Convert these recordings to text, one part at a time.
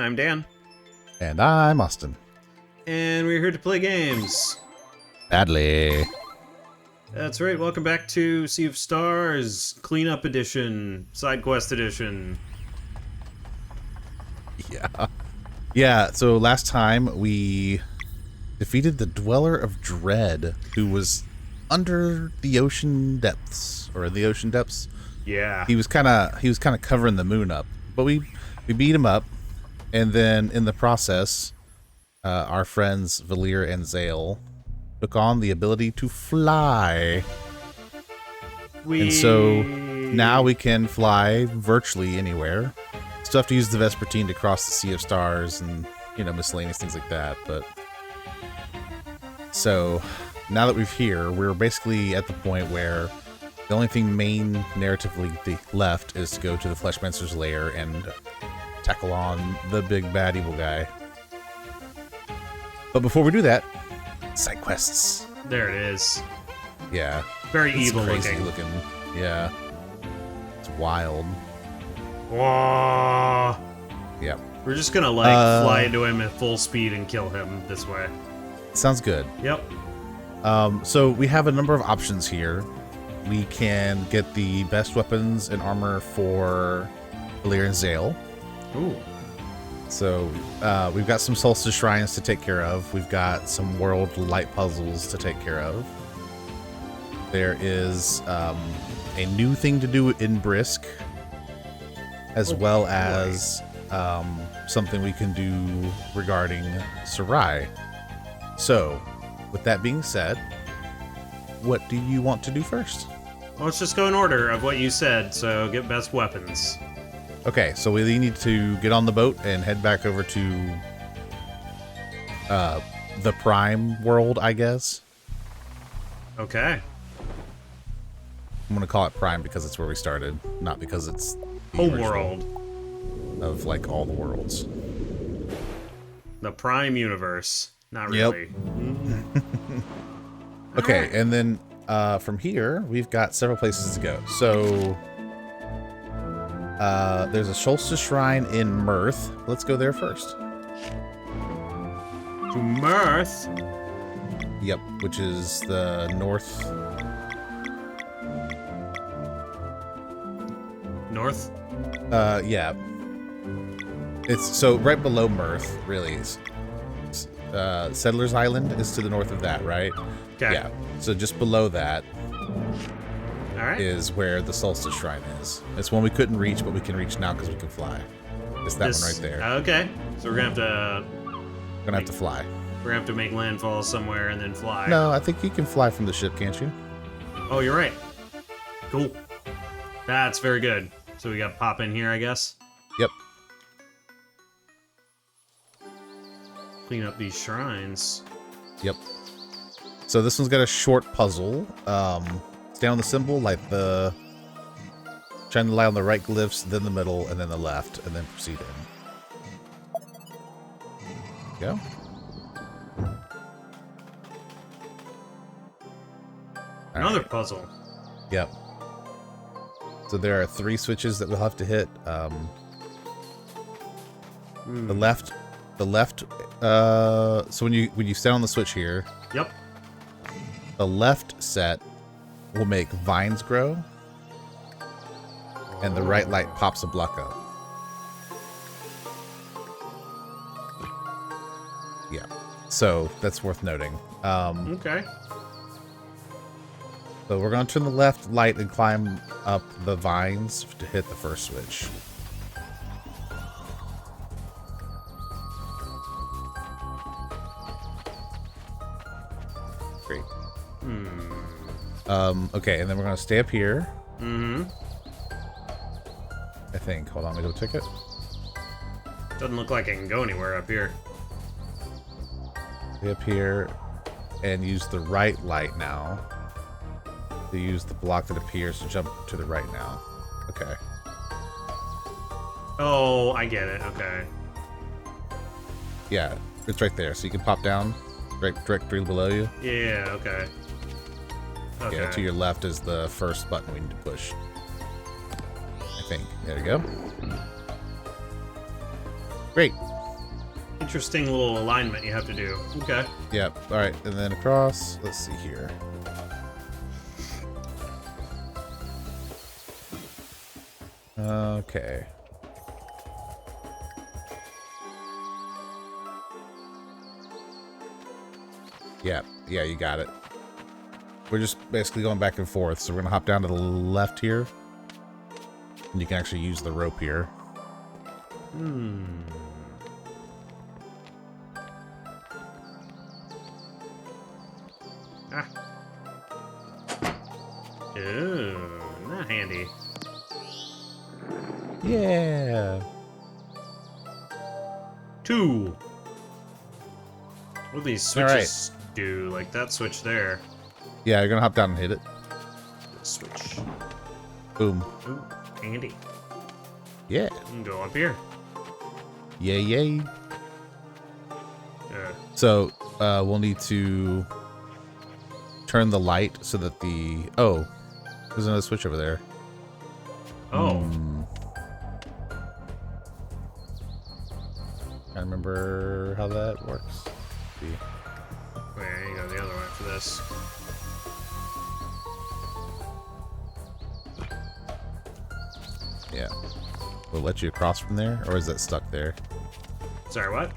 I'm Dan. And I'm Austin. And we're here to play games. Badly. That's right, welcome back to Sea of Stars, Cleanup Edition, Side Quest Edition. Yeah, so last time we defeated the Dweller of Dread, who was under the ocean depths, or in the ocean depths. Yeah. He was kind of covering the moon up, but we beat him up, and then in the process, our friends Valir and Zale took on the ability to fly. And so now we can fly virtually anywhere. Still have to use the Vespertine to cross the Sea of Stars and, you know, miscellaneous things like that. But so now that we're here, we're basically at the point where the only thing main narratively left is to go to the Fleshmancer's lair and tackle on the big bad evil guy. But before we do that, side quests. There it is. Yeah. Very it's evil crazy looking. Yeah. It's wild. Whoa. Yeah. We're just gonna fly into him at full speed and kill him this way. Sounds good. Yep. So we have a number of options here. We can get the best weapons and armor for Valir and Zale. Ooh. So we've got some Solstice Shrines to take care of. We've got some World Light puzzles to take care of. There is a new thing to do in Brisk, as well as something we can do regarding Serai. So, with that being said, what do you want to do first? Well, let's just go in order of what you said, so get best weapons. Okay, so we need to get on the boat and head back over to the Prime world, I guess. Okay. I'm going to call it Prime because it's where we started, not because it's the Home original world. of, like, all the worlds. The Prime universe. Not Yep. really. Okay, Alright. and then from here, we've got several places to go. So, there's a Solstice Shrine in Mirth. Let's go there first. To Mirth? Yep, which is the north. North? Yeah. It's so right below Mirth, really. Settlers Island is to the north of that, right? Okay. Yeah. So just below that Alright. is where the Solstice Shrine is. It's one we couldn't reach, but we can reach now because we can fly. It's that one right there. Okay. So we're gonna have to Fly. We're gonna have to make landfall somewhere and then fly. No, I think you can fly from the ship, can't you? Oh, you're right. Cool. That's very good. So we got pop in here, I guess. Yep. Clean up these shrines. Yep. So this one's got a short puzzle. Stay on the symbol, like the trying to lie on the right glyphs, then the middle, and then the left, and then proceed in. There you go. Another puzzle. Yep. So there are 3 switches that we'll have to hit. The left. So when you stand on the switch here, Yep. the left set will make vines grow, and the right light pops a block up. Yeah. So that's worth noting. Okay. So we're going to turn the left light and climb up the vines to hit the first switch. Great. Okay, and then we're going to stay up here. Mm-hmm. I think. Hold on, let me go check it. Doesn't look like I can go anywhere up here. Stay up here and use the right light now. To use the block that appears to jump to the right now. Okay. Oh, I get it. Okay. Yeah, it's right there. So you can pop down directly below you. Yeah, okay. Okay. Yeah, to your left is the first button we need to push. I think. There we go. Great. Interesting little alignment you have to do. Okay. Yep. All right, and then across. Let's see here. Okay. Yeah, you got it. We're just basically going back and forth, so we're gonna hop down to the left here. And you can actually use the rope here. Hmm. Ah. Ooh, not handy. Yeah. 2. What do these switches do? Like that switch there. Yeah, you're gonna hop down and hit it. Switch. Boom. Ooh, handy. Yeah. And go up here. Yay. So, we'll need to turn the light so that the... Oh, there's another switch over there. Oh. I remember how that works. See. There you go, the other one for this. Yeah. Will it let you across from there, or is that stuck there? Sorry, what?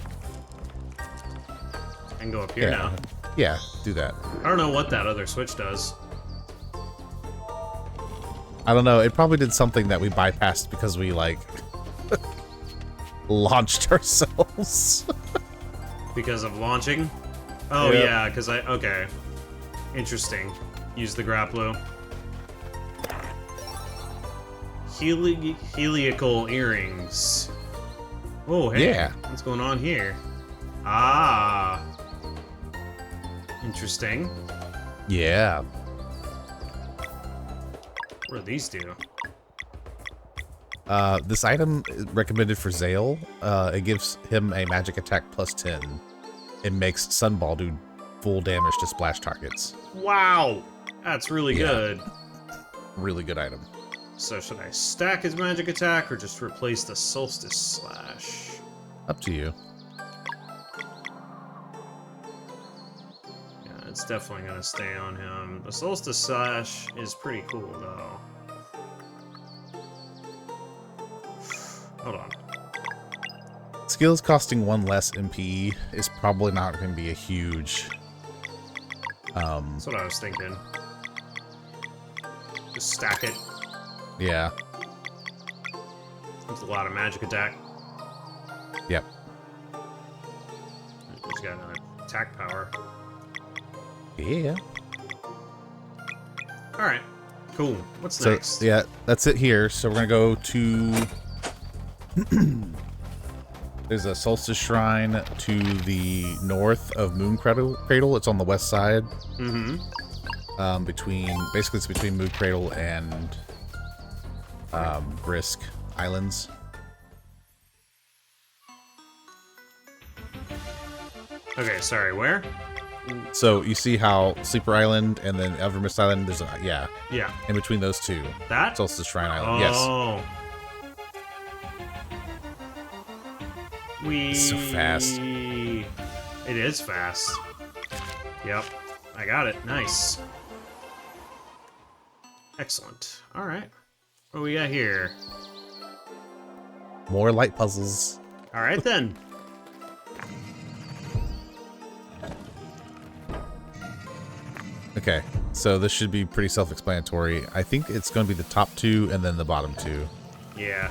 I can go up here now. Yeah, do that. I don't know what that other switch does. I don't know. It probably did something that we bypassed because we, like, launched ourselves. Because of launching? Oh, Yep. yeah, because okay. Interesting. Use the grapploo. Heliacal earrings. Oh, hey. Yeah. What's going on here? Ah. Interesting. Yeah. What do these do? This item is recommended for Zale. It gives him a magic attack plus 10. It makes Sunball do full damage to splash targets. Wow! That's really good. Really good item. So should I stack his magic attack or just replace the Solstice Slash? Up to you. Yeah, it's definitely gonna stay on him. The Solstice Slash is pretty cool, though. Hold on. Skills costing 1 less MP is probably not going to be a huge... That's what I was thinking. Just stack it. Yeah. That's a lot of magic attack. Yep. He's got another attack power. Yeah. Alright. Cool. What's So, next? yeah, that's it here. So we're going to go to... There's a Solstice Shrine to the north of Moon Cradle. It's on the west side. Mm-hmm. Basically it's between Moon Cradle and Brisk Islands. Okay, sorry, where? So you see how Sleeper Island and then Evermist Island, there's a, yeah, in between those two. That? Solstice Shrine Island, yes. Oh. It's so fast. It is fast. Yep. I got it. Nice. Excellent. Alright. What do we got here? More light puzzles. Alright then. Okay, so this should be pretty self-explanatory. I think it's going to be the top two and then the bottom two. Yeah.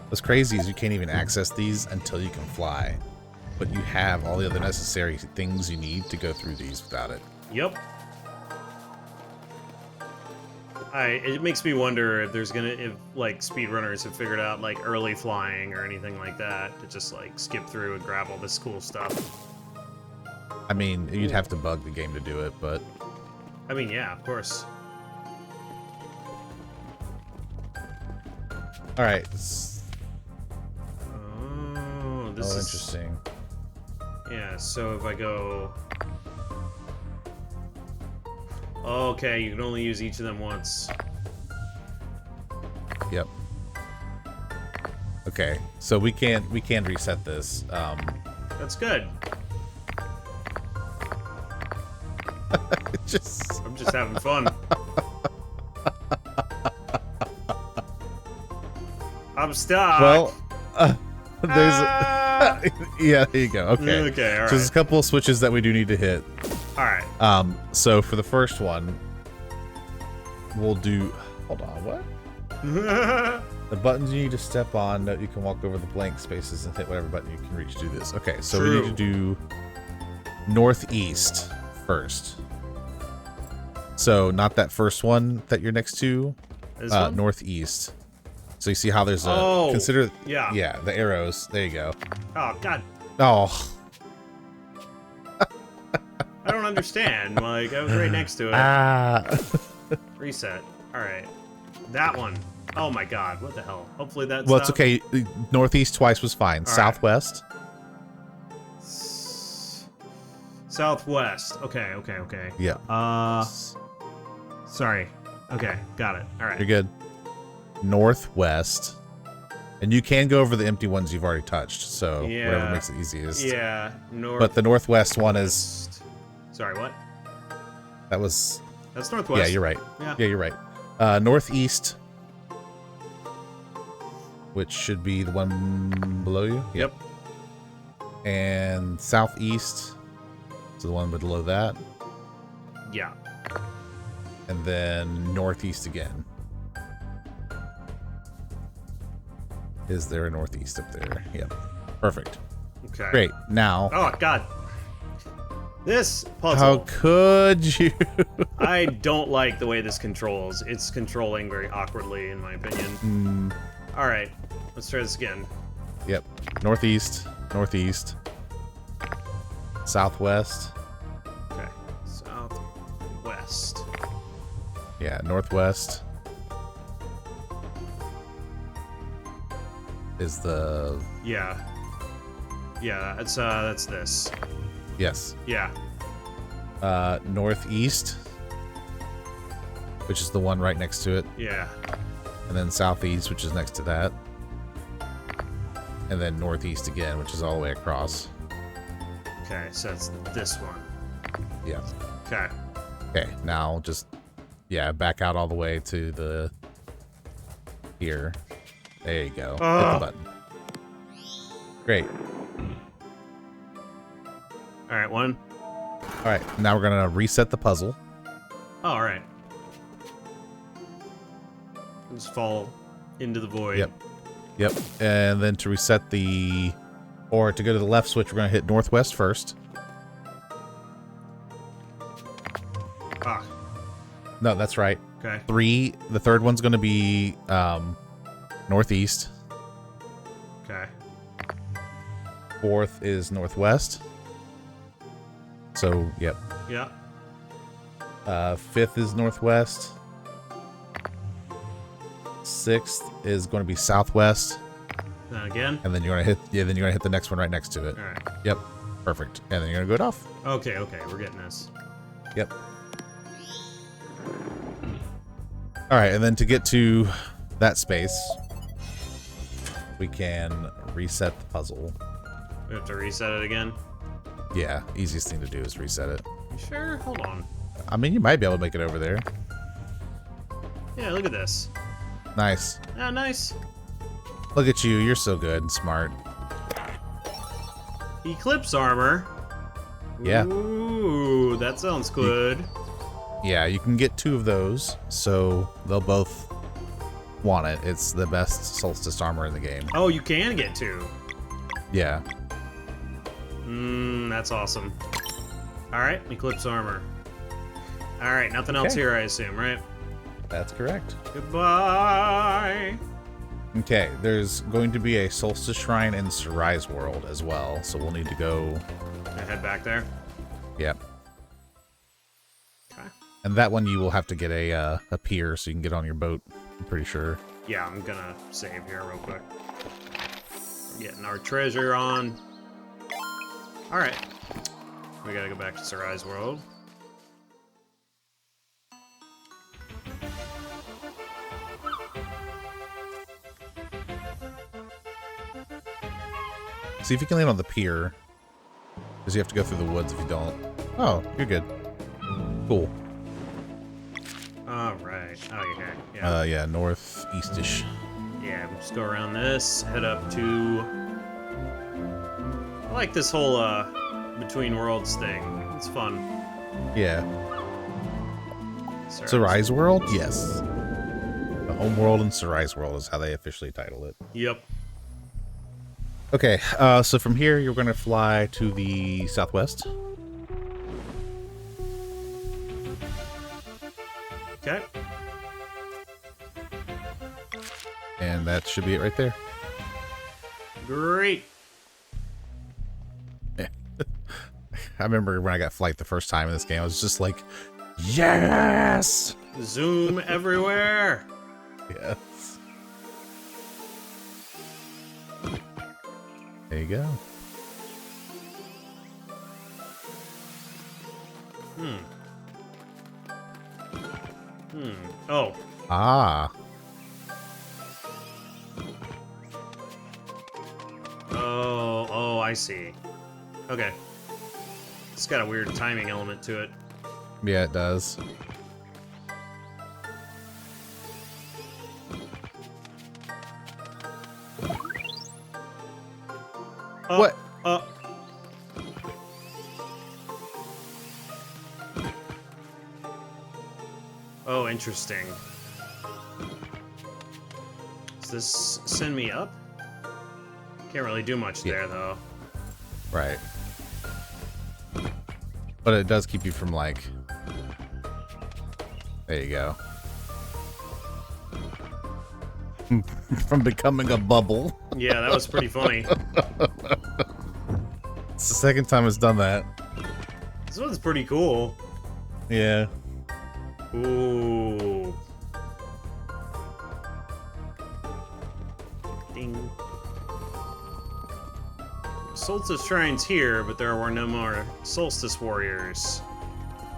What's crazy is you can't even access these until you can fly. But you have all the other necessary things you need to go through these without it. Yep. It makes me wonder if there's if like speedrunners have figured out like early flying or anything like that to just like skip through and grab all this cool stuff. I mean, you'd have to bug the game to do it, but... I mean, yeah, of course. Alright. Oh, this is interesting. Yeah, so if I go Okay, you can only use each of them once. Yep. Okay, so we can reset this. That's good. I'm just having fun. I'm stuck. Well, there's yeah, there you go. Okay. Okay, all right. So there's a couple of switches that we do need to hit. All right. So for the first one, we'll do. Hold on. What? The buttons you need to step on. Note you can walk over the blank spaces and hit whatever button you can reach to do this. Okay. So we need to do northeast first. So not that first one that you're next to. This one? Northeast. So you see how there's a consider. Yeah, the arrows. There you go. Oh God. Oh. I don't understand. Like, I was right next to it. Ah. Reset. All right. That one. Oh my God. What the hell? Hopefully that's. Well, it's okay. Northeast twice was fine. All Southwest. Right. Southwest. Okay. Yeah. Sorry. Okay. Got it. All right. You're good. Northwest. And you can go over the empty ones you've already touched. So whatever makes it easiest. Yeah. But the northwest one is. Sorry. What? That's northwest. Yeah, you're right. Yeah. Yeah, you're right. Northeast, which should be the one below you. Yep. And southeast, so the one below that. Yeah. And then northeast again. Is there a northeast up there? Yep. Perfect. Okay. Great. Now. Oh God. This puzzle. How could you? I don't like the way this controls. It's controlling very awkwardly, in my opinion. All right. Let's try this again. Yep. Northeast. Northeast. Southwest. Okay. Southwest. Yeah. Northwest. Is the Yeah, that's this. yes. Yeah. Northeast, which is the one right next to it, Yeah. and then southeast, which is next to that, and then northeast again, which is all the way across. Okay, so it's this one. Yeah. Okay. Okay, now just back out all the way to the here. There you go. Hit the button. Great. All right, one. All right, now we're gonna reset the puzzle. Oh, all right. Just fall into the void. Yep. And then to reset to go to the left switch, we're gonna hit northwest first. Ah. No, that's right. Okay. The third one's gonna be northeast. Okay. Fourth is northwest. So, yep. Yeah. Fifth is northwest. Sixth is going to be southwest. Then again. And then you're gonna hit the next one right next to it. All right. Yep. Perfect. And then you're gonna go it off. Okay. We're getting this. Yep. All right, and then to get to that space, we can reset the puzzle. We have to reset it again. Yeah, easiest thing to do is reset it. You sure? Hold on. I mean, you might be able to make it over there. Yeah, look at this. Nice. Oh, nice. Look at you. You're so good and smart. Eclipse armor. Yeah. Ooh, that sounds good. Yeah, you can get 2 of those, so they'll both want it. It's the best Solstice armor in the game. Oh, you can get 2. Yeah. That's awesome. All right, Eclipse armor. All right, nothing else here, I assume, right? That's correct. Goodbye. Okay, there's going to be a Solstice Shrine in Serai's world as well, so we'll need to go... Can I head back there? Yep. Okay. And that one you will have to get a pier so you can get on your boat, I'm pretty sure. Yeah, I'm gonna save here real quick. We're getting our treasure on. Alright. We gotta go back to Serai's world. See if you can land on the pier. Because you have to go through the woods if you don't. Oh, you're good. Cool. All right. Oh, yeah. Yeah, northeast-ish. Yeah, we'll just go around this, head up to... I like this whole, Between Worlds thing. It's fun. Yeah. Serai's World? Yes. The home world and Serai's World is how they officially title it. Yep. Okay, so from here, you're going to fly to the southwest. Okay. And that should be it right there. Great. I remember when I got flight the first time in this game, I was just like, yes! Zoom everywhere. Yes. There you go. Oh. Ah. Oh, I see. Okay. It's got a weird timing element to it. Yeah, it does. What? Oh, interesting. Does this send me up? Can't really do much there, though. Right. But it does keep you from, like... There you go. From becoming a bubble. Yeah, that was pretty funny. It's the second time it's done that. This one's pretty cool. Yeah. Ooh. Ding. Solstice Shrine's here, but there were no more Solstice Warriors.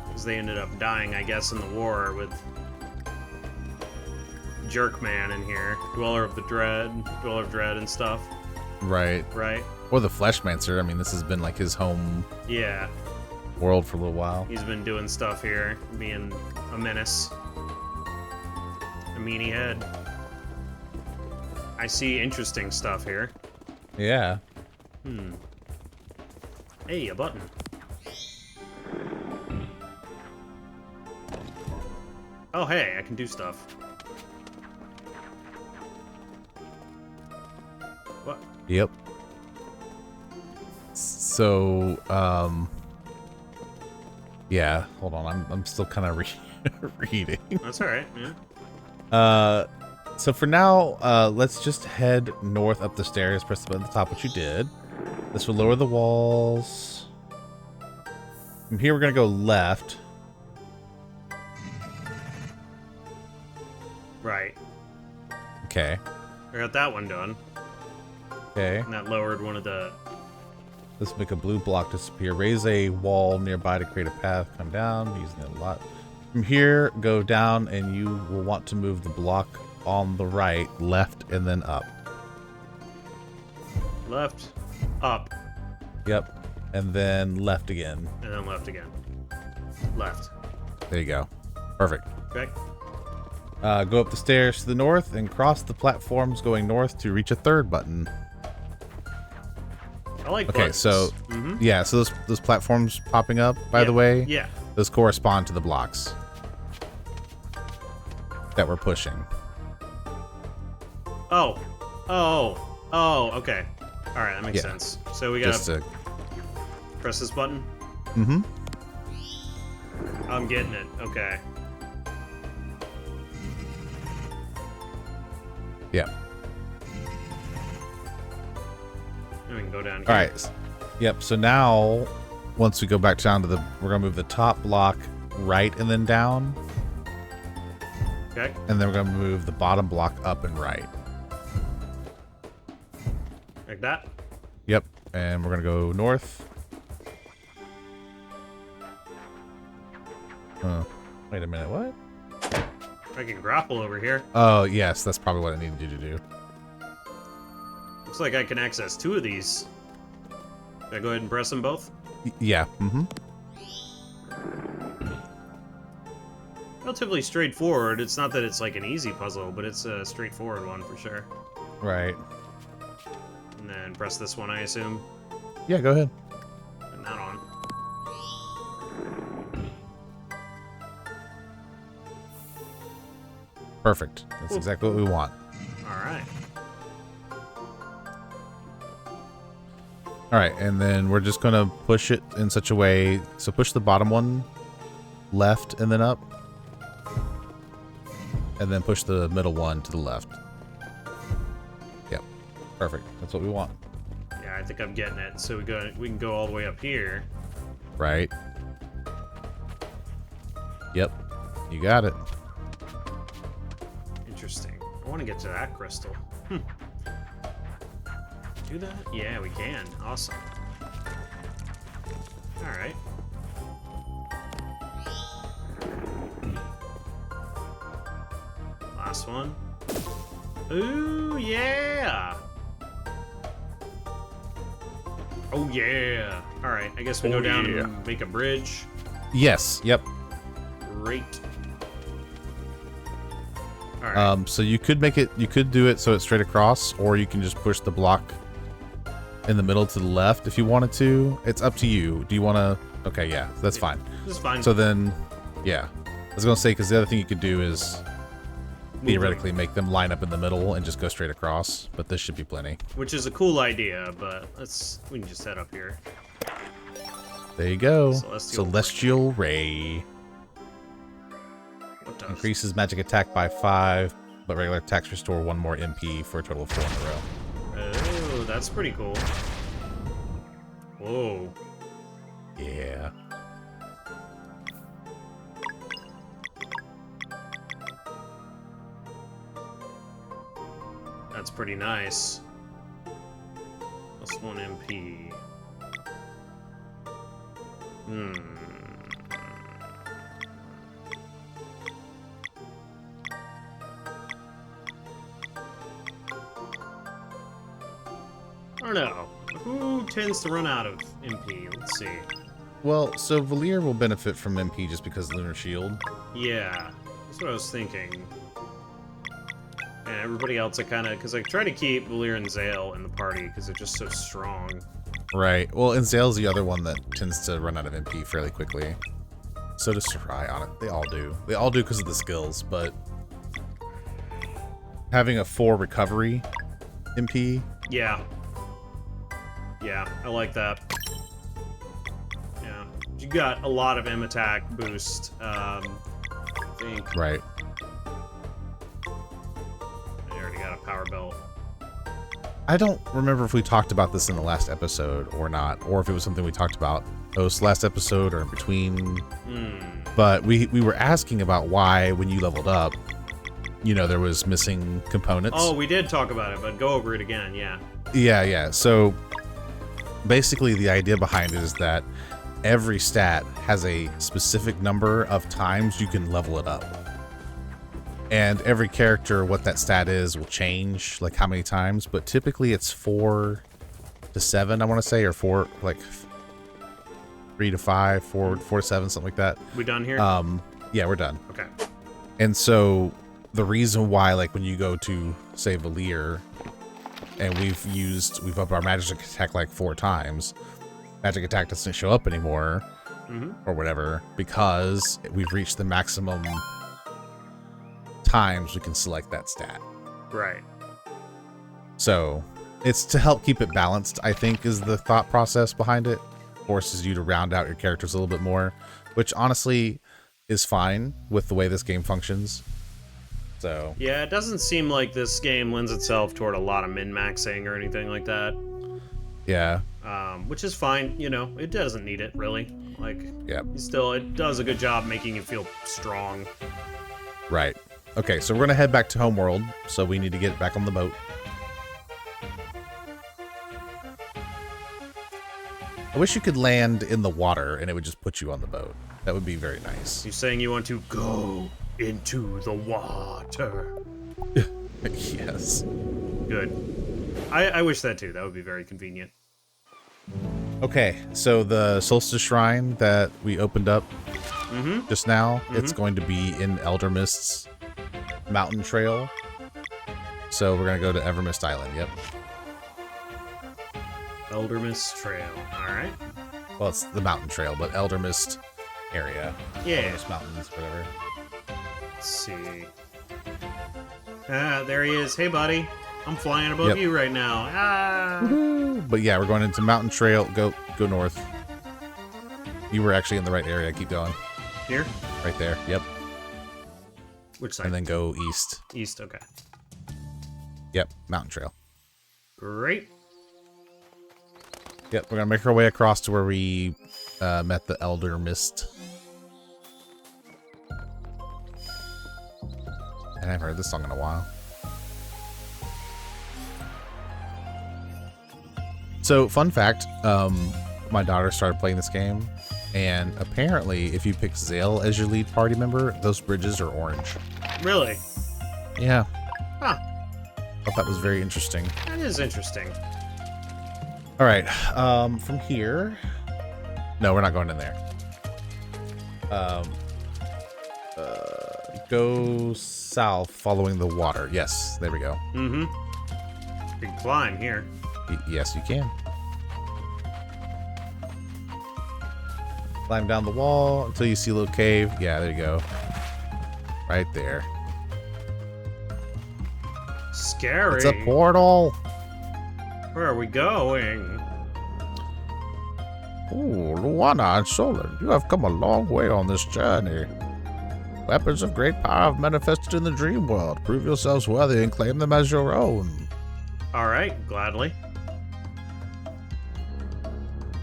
Because they ended up dying, I guess, in the war with Jerkman in here. Dweller of Dread and stuff. Right. Right? Or the Fleshmancer. I mean, this has been like his home Yeah. world for a little while. He's been doing stuff here, being a menace. A meanie head. I see interesting stuff here. Yeah. Hey, a button. Oh, hey, I can do stuff. What? Yep. So, yeah, hold on. I'm still kind of reading. That's all right, yeah. So for now, let's just head north up the stairs, press the button at the top, which you did. This will lower the walls. From here, we're going to go left. Right. Okay. I got that one done. Okay. And that lowered one of the... Let's make a blue block disappear. Raise a wall nearby to create a path. Come down. I'm using it a lot. From here, go down, and you will want to move the block on the right, left, and then up. Left, up, Yep. And then left again. and then left again. Left. There you go. Perfect. Okay. Go up the stairs to the north and cross the platforms going north to reach a third button. I like Okay, buttons. so yeah, so those platforms popping up, by the way, Yeah. those correspond to the blocks that we're pushing. Oh. Okay. All right, that makes sense. So we Just gotta to, press this button. I'm getting it. Okay. yeah. And we can go down here. All right. Yep. So now, once we go back down to we're gonna move the top block right and then down, Okay. and then we're gonna move the bottom block up and right. Like that. Yep. And we're gonna go north. Wait a minute. What? I can grapple over here. Oh, yes. That's probably what I needed you to do. Looks like I can access two of these. Should I go ahead and press them both? Yeah. Mm-hmm. Relatively straightforward. It's not that it's like an easy puzzle, but it's a straightforward one for sure. Right. And then press this one, I assume. Yeah, go ahead. And that on. Perfect. That's exactly what we want. Alright. Alright, and then we're just gonna push it in such a way, so push the bottom one left and then up. And then push the middle one to the left. Yep. Perfect. That's what we want. Yeah, I think I'm getting it. So we can go all the way up here. Right. Yep. You got it. Interesting. I want to get to that crystal. Do that? Yeah, we can. Awesome. Alright. Last one. Ooh, yeah! Oh, yeah! Alright, I guess we go down and make a bridge. Yes. Yep. Great. Alright. So you could make it, you could do it so it's straight across, or you can just push the block in the middle to the left if you wanted to. It's up to you. Do you want to? Okay, yeah, that's fine. This is fine. So then, yeah. I was going to say, because the other thing you could do is theoretically make them line up in the middle and just go straight across, but this should be plenty. Which is a cool idea, but we can just head up here. There you go. Celestial Ray. What does? Increases magic attack by 5, but regular attacks restore 1 more MP for a total of 4 in a row. Oh, that's pretty cool. Whoa. Yeah. That's pretty nice. Plus 1 MP. I don't know. Who tends to run out of MP? Let's see. Well, so Valir will benefit from MP just because Lunar Shield. Yeah, that's what I was thinking. And everybody else, I kind of... Because I try to keep Valir and Zale in the party because they're just so strong. Right. Well, and Zale's the other one that tends to run out of MP fairly quickly. So does Serai on it. They all do. They all do because of the skills, but... having a 4 recovery MP... Yeah. Yeah, I like that. Yeah. You got a lot of M attack boost, I think. Right. I already got a power belt. I don't remember if we talked about this in the last episode or not, or if it was something we talked about post last episode or in between. But we were asking about why, when you leveled up, you know, there was missing components. Oh, we did talk about it, but go over it again, yeah. Yeah. So basically the idea behind it is that every stat has a specific number of times you can level it up. And every character, what that stat is, will change, like how many times, but typically it's 4 to 7, I want to say, or 4, like 3 to 5, 4 to 7, something like that. We done here? Yeah, we're done. Okay. And so the reason why, like when you go to, say, Valir, and we've upped our magic attack like 4 times, magic attack doesn't show up anymore, or whatever, because we've reached the maximum times we can select that stat. Right. So it's to help keep it balanced, I think, is the thought process behind it. Forces you to round out your characters a little bit more, which honestly is fine with the way this game functions. So yeah, it doesn't seem like this game lends itself toward a lot of min-maxing or anything like that. Yeah. Which is fine, you know, it doesn't need it really. Like, yeah, still, it does a good job making you feel strong. Right. Okay, so we're gonna head back to Homeworld, so we need to get back on the boat. I wish you could land in the water and it would just put you on the boat. That would be very nice. You're saying you want to go into the water. Yes. Good. I wish that too. That would be very convenient. Okay, so the Solstice Shrine that we opened up just now, it's going to be in Elder Mist's mountain trail. So we're going to go to Evermist Island, yep. Elder Mist Trail. All right. Well, it's the mountain trail, but Elder Mist area. Yeah. Elder Mist Mountains, whatever. Let's see. Ah, there he is. Hey, buddy. I'm flying above you right now. Ah. But yeah, we're going into mountain trail. Go north. You were actually in the right area. Keep going. Here? Right there. Yep. Which side? And then go east. East, okay. Yep, mountain trail. Great. Yep, we're gonna make our way across to where we met the Elder Mist. And I haven't heard this song in a while. So, fun fact, my daughter started playing this game, and apparently, if you pick Zale as your lead party member, those bridges are orange. Really? Yeah. Huh. Thought that was very interesting. That is interesting. All right, from here... No, we're not going in there. Go south following the water. Yes, there we go. Mm-hmm. Big climb here. Yes, you can. Climb down the wall until you see a little cave. Yeah, there you go. Right there. Scary. It's a portal. Where are we going? Ooh, Luana and Solon, you have come a long way on this journey. Weapons of great power have manifested in the dream world. Prove yourselves worthy and claim them as your own. All right, gladly.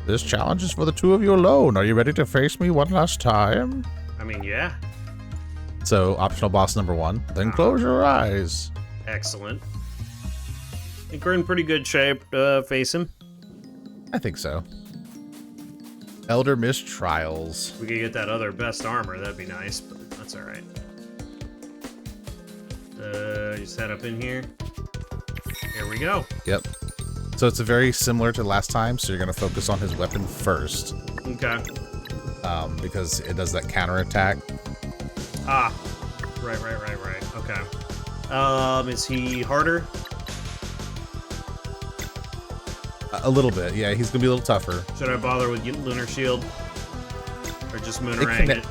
This challenge is for the two of you alone. Are you ready to face me one last time? I mean, yeah. So, optional boss number 1. Then close your eyes. Excellent. I think we're in pretty good shape to face him. I think so. Elder Mist Trials. We could get that other best armor. That'd be nice, but that's all right. Just head up in here. Here we go. Yep. So it's a very similar to last time, so you're going to focus on his weapon first. Okay. Because it does that counterattack. Ah. Right. Okay. Is he harder? A little bit, yeah. He's going to be a little tougher. Should I bother with Lunar Shield? Or just Moonerang it?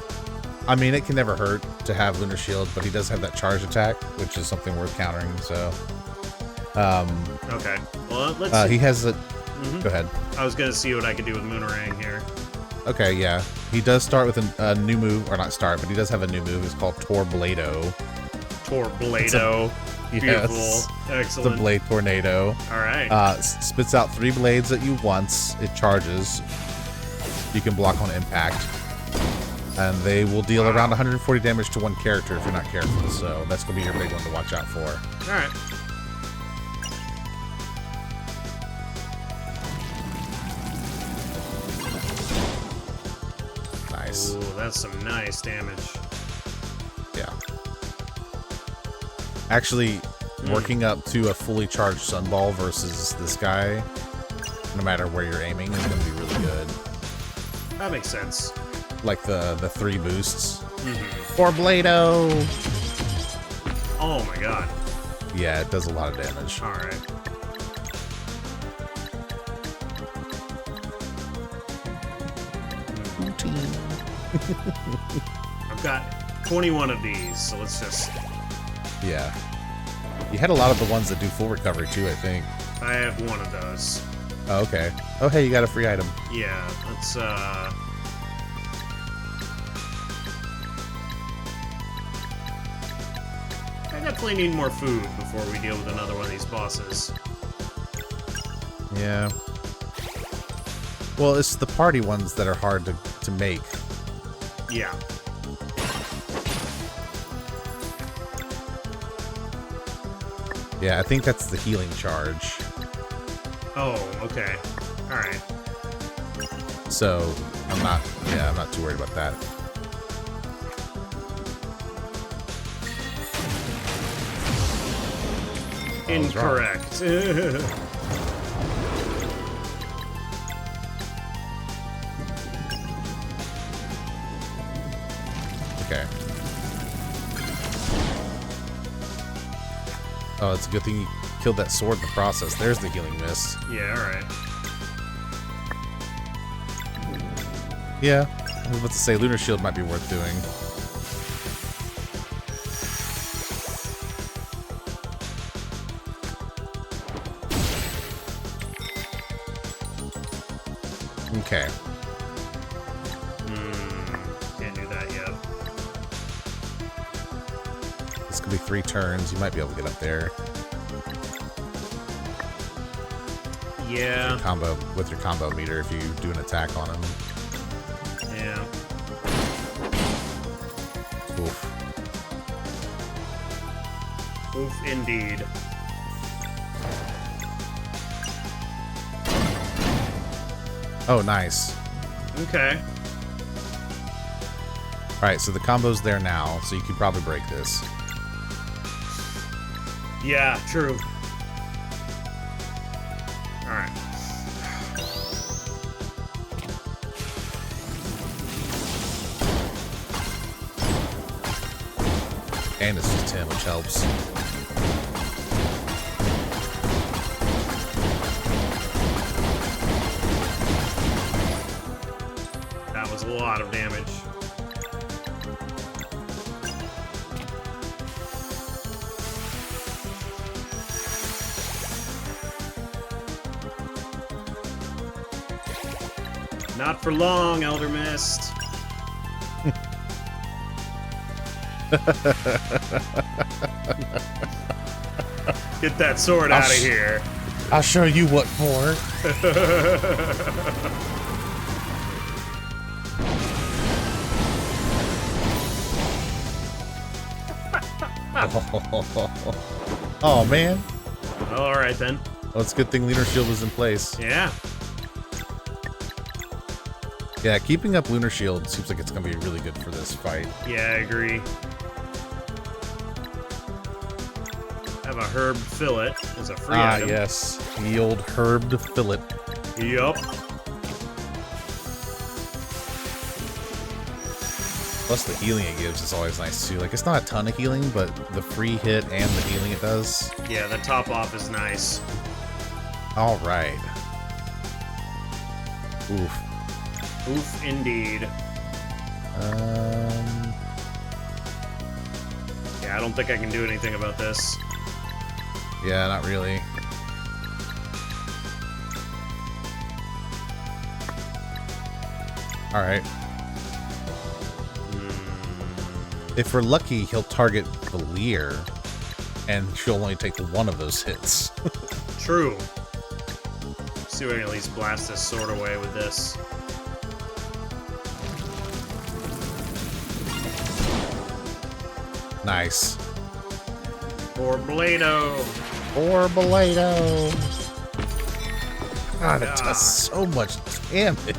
I mean, it can never hurt to have Lunar Shield, but he does have that charge attack, which is something worth countering, so... okay. Well, let's see. He has a... Go ahead. I was gonna see what I could do with Moonerang here. Okay, yeah. He does start with a new move, or not start, but he does have a new move. It's called Torblado. Torblado. Beautiful. Yes. Excellent. The Blade Tornado. Alright. Spits out 3 blades at you once. It charges. You can block on impact. And they will deal around 140 damage to one character if you're not careful. So that's going to be your big one to watch out for. Alright. Nice. Ooh, that's some nice damage. Yeah. Actually, working up to a fully charged Sunball versus this guy, no matter where you're aiming, is going to be really good. That makes sense. Like the 3 boosts. Torblado! Oh my god. Yeah, it does a lot of damage. Alright. I've got 21 of these, so let's just... Yeah. You had a lot of the ones that do full recovery too, I think. I have one of those. Oh, okay. Oh, hey, you got a free item. Yeah, let's, I definitely need more food before we deal with another one of these bosses. Yeah. Well, it's the party ones that are hard to make. Yeah. Yeah, I think that's the healing charge. Oh, okay. Alright. So, I'm not too worried about that. Incorrect. Oh, it's a good thing you killed that sword in the process. There's the healing mist. Yeah, alright. Yeah, I was about to say Lunar Shield might be worth doing. Okay. Can't do that yet. This could be 3 turns. You might be able to get up there. Yeah. Combo with your combo meter if you do an attack on him. Yeah. Oof. Oof, indeed. Oh, nice. Okay. Alright, so the combo's there now, so you could probably break this. Yeah, true. Alright. And it's just him, which helps. That was a lot of damage. Not for long, Elder Mist. Get that sword out of here. I'll show you what for. Oh, man. All right, then. Well, it's a good thing Lunar Shield was in place. Yeah. Yeah, keeping up Lunar Shield seems like it's going to be really good for this fight. Yeah, I agree. Have a herb fillet as a free item. Yes. The old herbed fillet. Yup. Plus the healing it gives is always nice too. Like, it's not a ton of healing, but the free hit and the healing it does. Yeah, the top off is nice. All right. Oof. Oof, indeed. Yeah, I don't think I can do anything about this. Yeah, not really. All right. If we're lucky, he'll target Valir, and she'll only take one of those hits. True. See if I can at least blast this sword away with this. Nice. Or Blado. Or Belado. God, it does so much damage.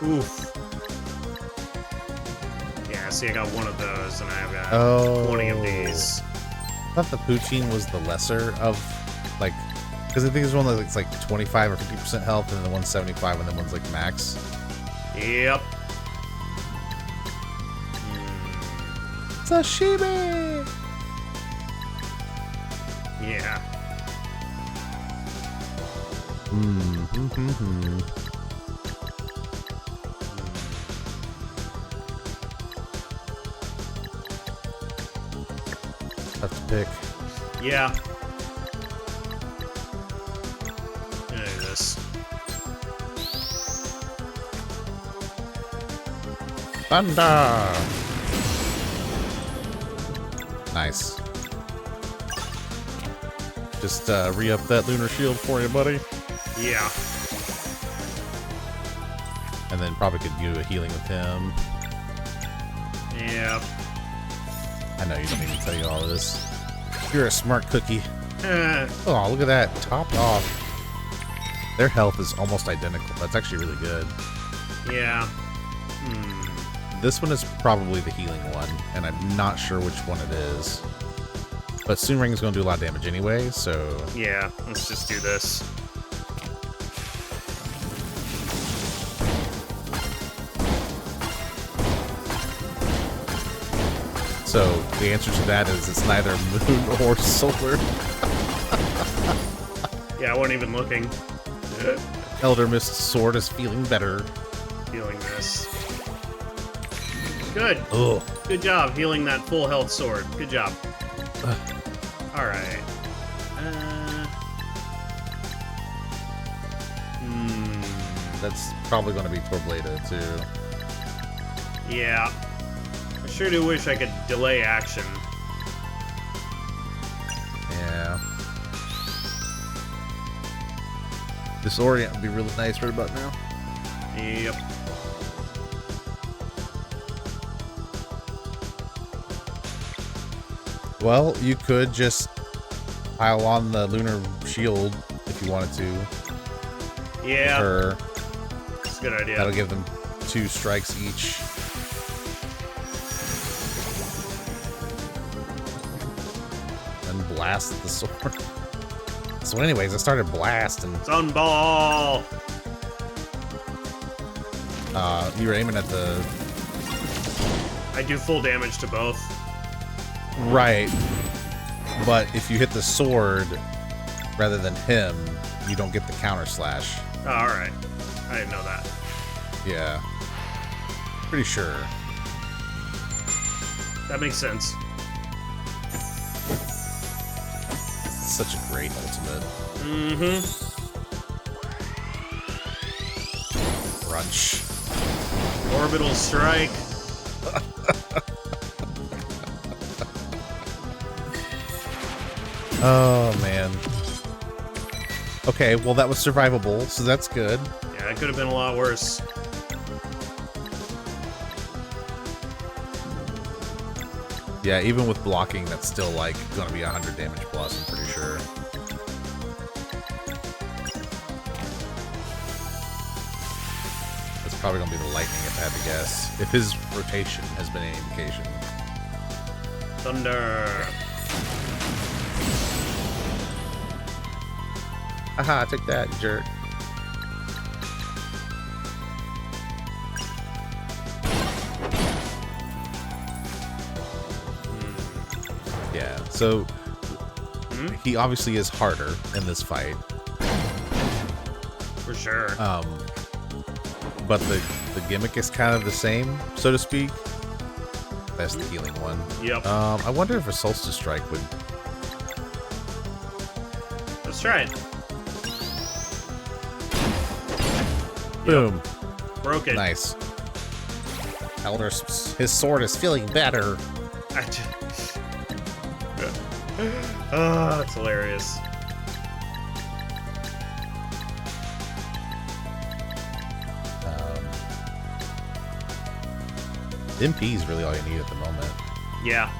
Oof. Yeah, see, I got one of those, and I've got 20 of these. I thought the Poutine was the lesser of, like, because I think there's one that's like 25 or 50% health, and then one's 75, and then one's like max. Yep. Sashimi! Yeah. Tough to pick. Yeah. Look at this. Thunder! Nice. Just re-up that Lunar Shield for you, buddy. Yeah. And then probably could do a healing with him. Yep. I know you don't need to tell you all of this. You're a smart cookie. Oh, look at that. Topped off. Their health is almost identical. That's actually really good. Yeah. This one is probably the healing one, and I'm not sure which one it is. But Soon Ring is going to do a lot of damage anyway, so... Yeah, let's just do this. So So the answer to that is it's neither moon or solar. Yeah, I wasn't even looking. Elder Mist sword is feeling better. Healing this. Good. Oh, Good job healing that full health sword. Good job. Alright. that's probably going to be Torblada too. Yeah. I sure do wish I could delay action. Yeah. Disorient would be really nice right about now. Yep. Well, you could just pile on the lunar shield if you wanted to. Yeah. Or That's a good idea. that'll give them 2 strikes each. And blast the sword. So anyways, I started blasting. Sunball! You were aiming at the... I do full damage to both. Right. But if you hit the sword rather than him, you don't get the counter slash. Oh, alright. I didn't know that. Yeah. Pretty sure. That makes sense. Such a great ultimate. Mm-hmm. Crunch. Orbital strike. Oh, man. Okay, well, that was survivable, so that's good. Yeah, it could have been a lot worse. Yeah, even with blocking, that's still, like, gonna be 100 damage plus, I'm pretty sure. That's probably gonna be the lightning, if I had to guess. If his rotation has been any indication. Thunder. Haha, take that, jerk. Yeah, so he obviously is harder in this fight. For sure. But the gimmick is kind of the same, so to speak. That's the healing one. Yep. I wonder if a Solstice Strike would... Let's try it. Boom. Broke it. Nice. Elder, his sword is feeling better. Oh, that's hilarious. MP is really all you need at the moment. Yeah.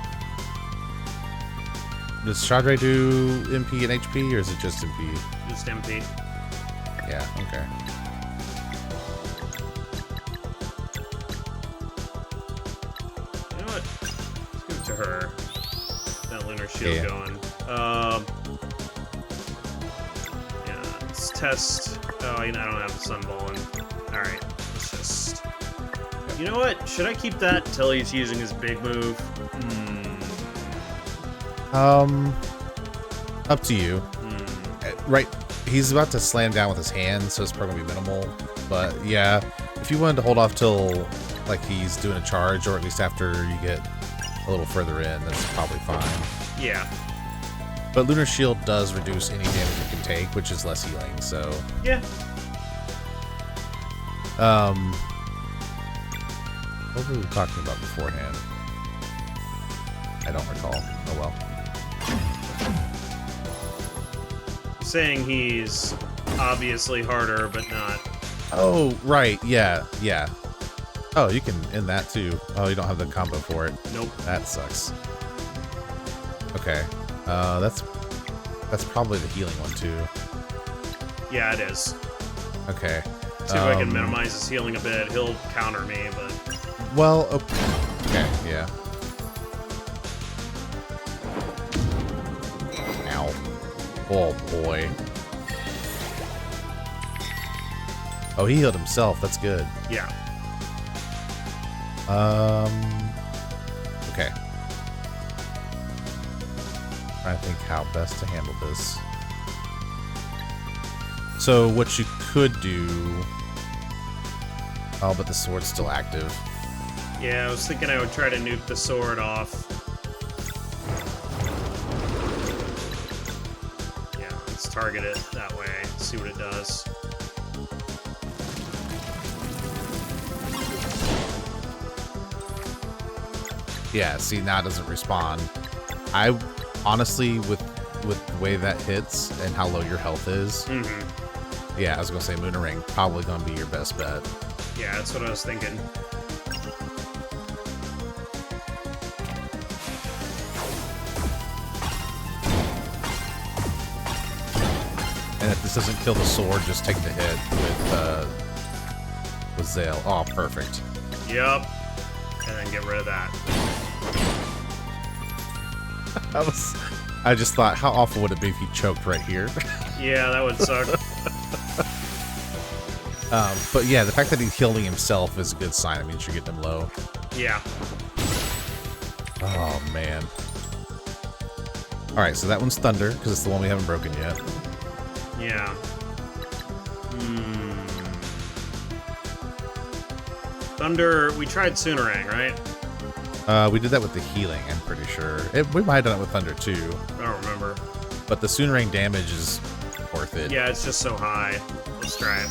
Does Shadre do MP and HP, or is it just MP? Just MP. Yeah, okay. You know what? Let's give it to her. That lunar shield Yeah. going. Yeah, let's test. Oh, you know, I don't have the sunballing. Alright, let's just. You know what? Should I keep that until he's using his big move? Up to you. Right, he's about to slam down with his hand, so it's probably gonna be minimal. But yeah, if you wanted to hold off till like he's doing a charge, or at least after you get a little further in, that's probably fine. Yeah. But Lunar Shield does reduce any damage you can take, which is less healing, so... Yeah. What were we talking about beforehand? I don't recall. Oh well. Saying he's obviously harder, but not. Oh, right. Yeah, yeah. Oh, you can end that too. Oh, you don't have the combo for it. Nope. That sucks. Okay. That's probably the healing one too. Yeah, it is. Okay. See if I can minimize his healing a bit. He'll counter me, but... Well, okay, yeah. Ow. Oh, boy. Oh, he healed himself. That's good. Yeah. Okay. Trying to think how best to handle this. So what you could do... Oh, but the sword's still active. Yeah, I was thinking I would try to nuke the sword off. Yeah, let's target it that way, see what it does. Yeah, see, now it doesn't respawn. I honestly, with the way that hits and how low your health is, yeah, I was gonna say Moonerang probably gonna be your best bet. Yeah, that's what I was thinking. And if this doesn't kill the sword, just take the hit with Zale. Oh, perfect. Yup. And then get rid of that. I just thought, how awful would it be if you choked right here? Yeah, that would suck. But yeah, the fact that he's healing himself is a good sign. It means you're getting him low. Yeah. Oh, man. Alright, so that one's Thunder, because it's the one we haven't broken yet. Yeah. Thunder, we tried Soonerang, right? We did that with the healing, I'm pretty sure. We might have done it with Thunder, too. I don't remember. But the Soonerang damage is worth it. Yeah, it's just so high. Let's try it.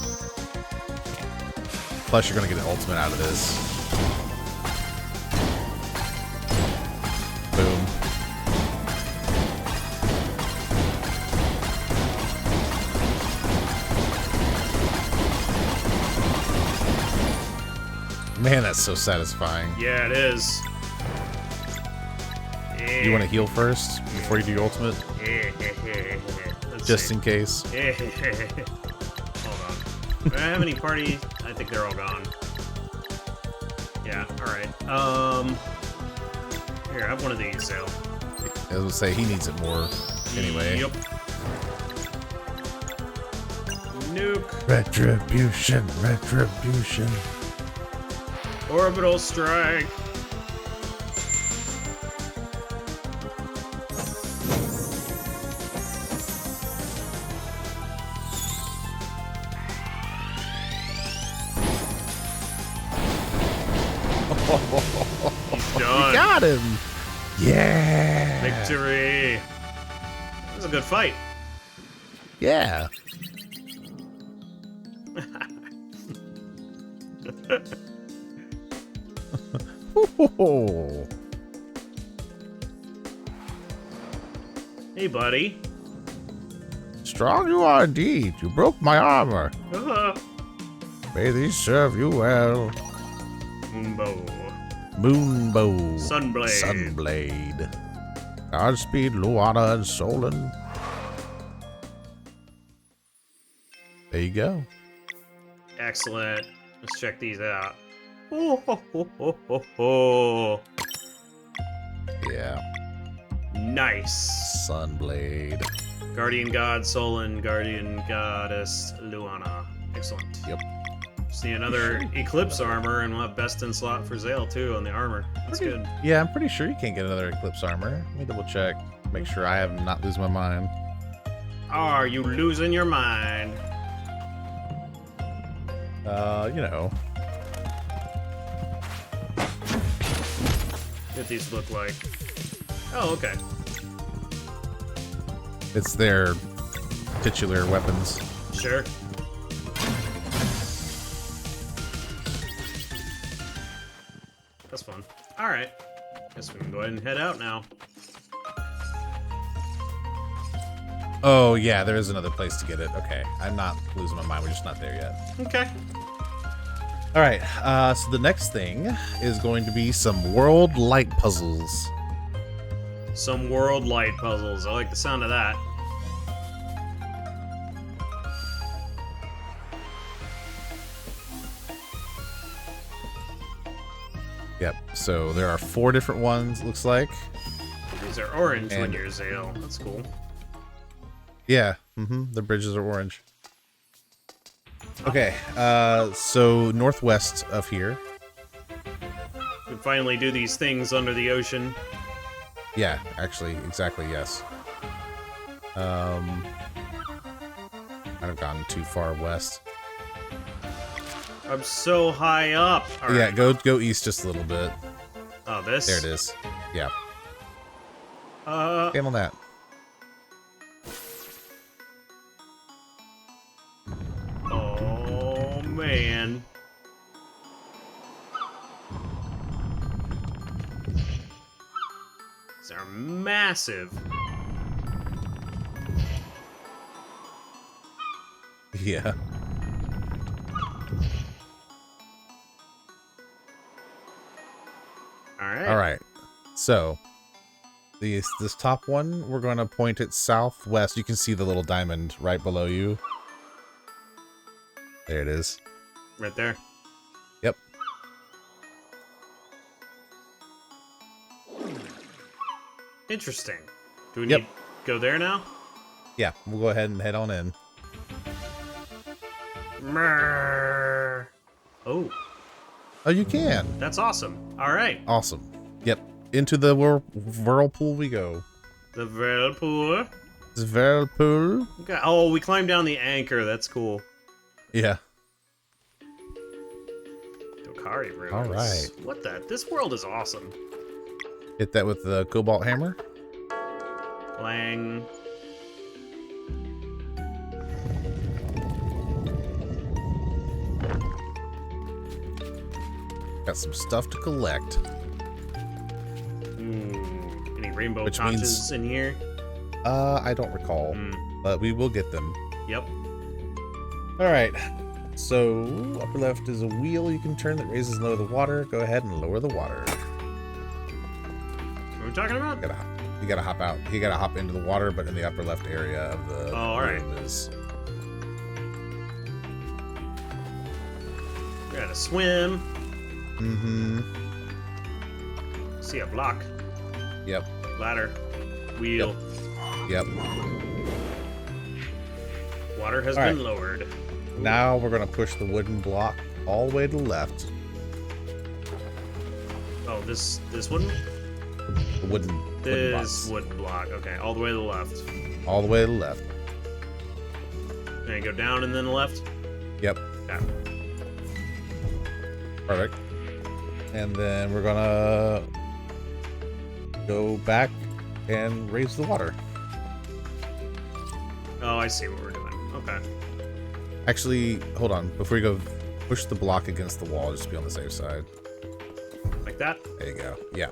Plus, you're going to get an ultimate out of this. Boom. Man, that's so satisfying. Yeah, it is. Yeah. You want to heal first before you do your ultimate? Just in case. Hold on. Do I have any party? I think they're all gone. Yeah, alright. Here, have one of these, Zale. I was gonna say, he needs it more anyway. Yep. Nuke. Retribution, retribution. Orbital strike. He's done. You got him. Yeah. Victory. That was a good fight. Yeah. Hey, buddy. Strong you are indeed. You broke my armor. May these serve you well. Moonbow. Moonbow. Sunblade. Sunblade. Godspeed, Luana and Solon. There you go. Excellent. Let's check these out. Oh, ho, ho, ho, ho, ho. Yeah. Nice. Sunblade. Guardian God, Solon, Guardian Goddess, Luana. Excellent. Yep. Just need another Eclipse armor, and we'll have best in slot for Zale, too, on the armor. That's good. Yeah, I'm pretty sure you can't get another Eclipse armor. Let me double check. Make sure I have not lose my mind. Are you losing your mind? You know. What these look like. Oh, okay. It's their titular weapons. Sure. That's fun. Alright. Guess we can go ahead and head out now. Oh, yeah, there is another place to get it. Okay, I'm not losing my mind. We're just not there yet. Okay. All right, so the next thing is going to be some world light puzzles. Some world light puzzles. I like the sound of that. Yep, so there are 4 different ones, looks like. These are orange when And- you're Zale. That's cool. Yeah, the bridges are orange. Okay, so northwest of here. We can finally do these things under the ocean. Yeah, actually, exactly, yes. Might have gone too far west. I'm so high up. All Yeah, right. go east just a little bit. Oh, this? There it is. Yeah. Uh, Game on that. oh, man. These are massive. Yeah. All right. All right. So, this top one, we're going to point it southwest. You can see the little diamond right below you. There it is. Right there. Yep. Interesting. Do we Yep. need to go there now? Yeah, we'll go ahead and head on in. Mrrr. Oh, Oh, you can. that's awesome. All right. Awesome. Yep. Into the whirlpool we go. The whirlpool. This whirlpool. Okay. Oh, we climbed down the anchor. That's cool. Yeah. Dokari ruins. All right. What the? This world is awesome. Hit that with the cobalt hammer. Clang. Got some stuff to collect. Any rainbow Which conches means- in here? I don't recall, but we will get them. Yep. All right. So, upper left is a wheel you can turn that raises and lower the water. Go ahead and lower the water. What are we talking about? You gotta hop out. You gotta hop into the water, but in the upper left area of the all right. room is. We gotta swim. Mm-hmm. See a block. Yep. Ladder. Wheel. Yep. Water has All been right. lowered. Now we're gonna push the wooden block all the way to the left. Oh, this one? The wooden This box. wooden block. Okay, all the way to the left. All the way to the left. And you go down and then the left? Yep. Yeah. Perfect. And then we're gonna go back and raise the water. Oh, I see what we're doing. Okay. Actually, hold on. Before you go, push the block against the wall just to be on the safe side. Like that? There you go. Yeah.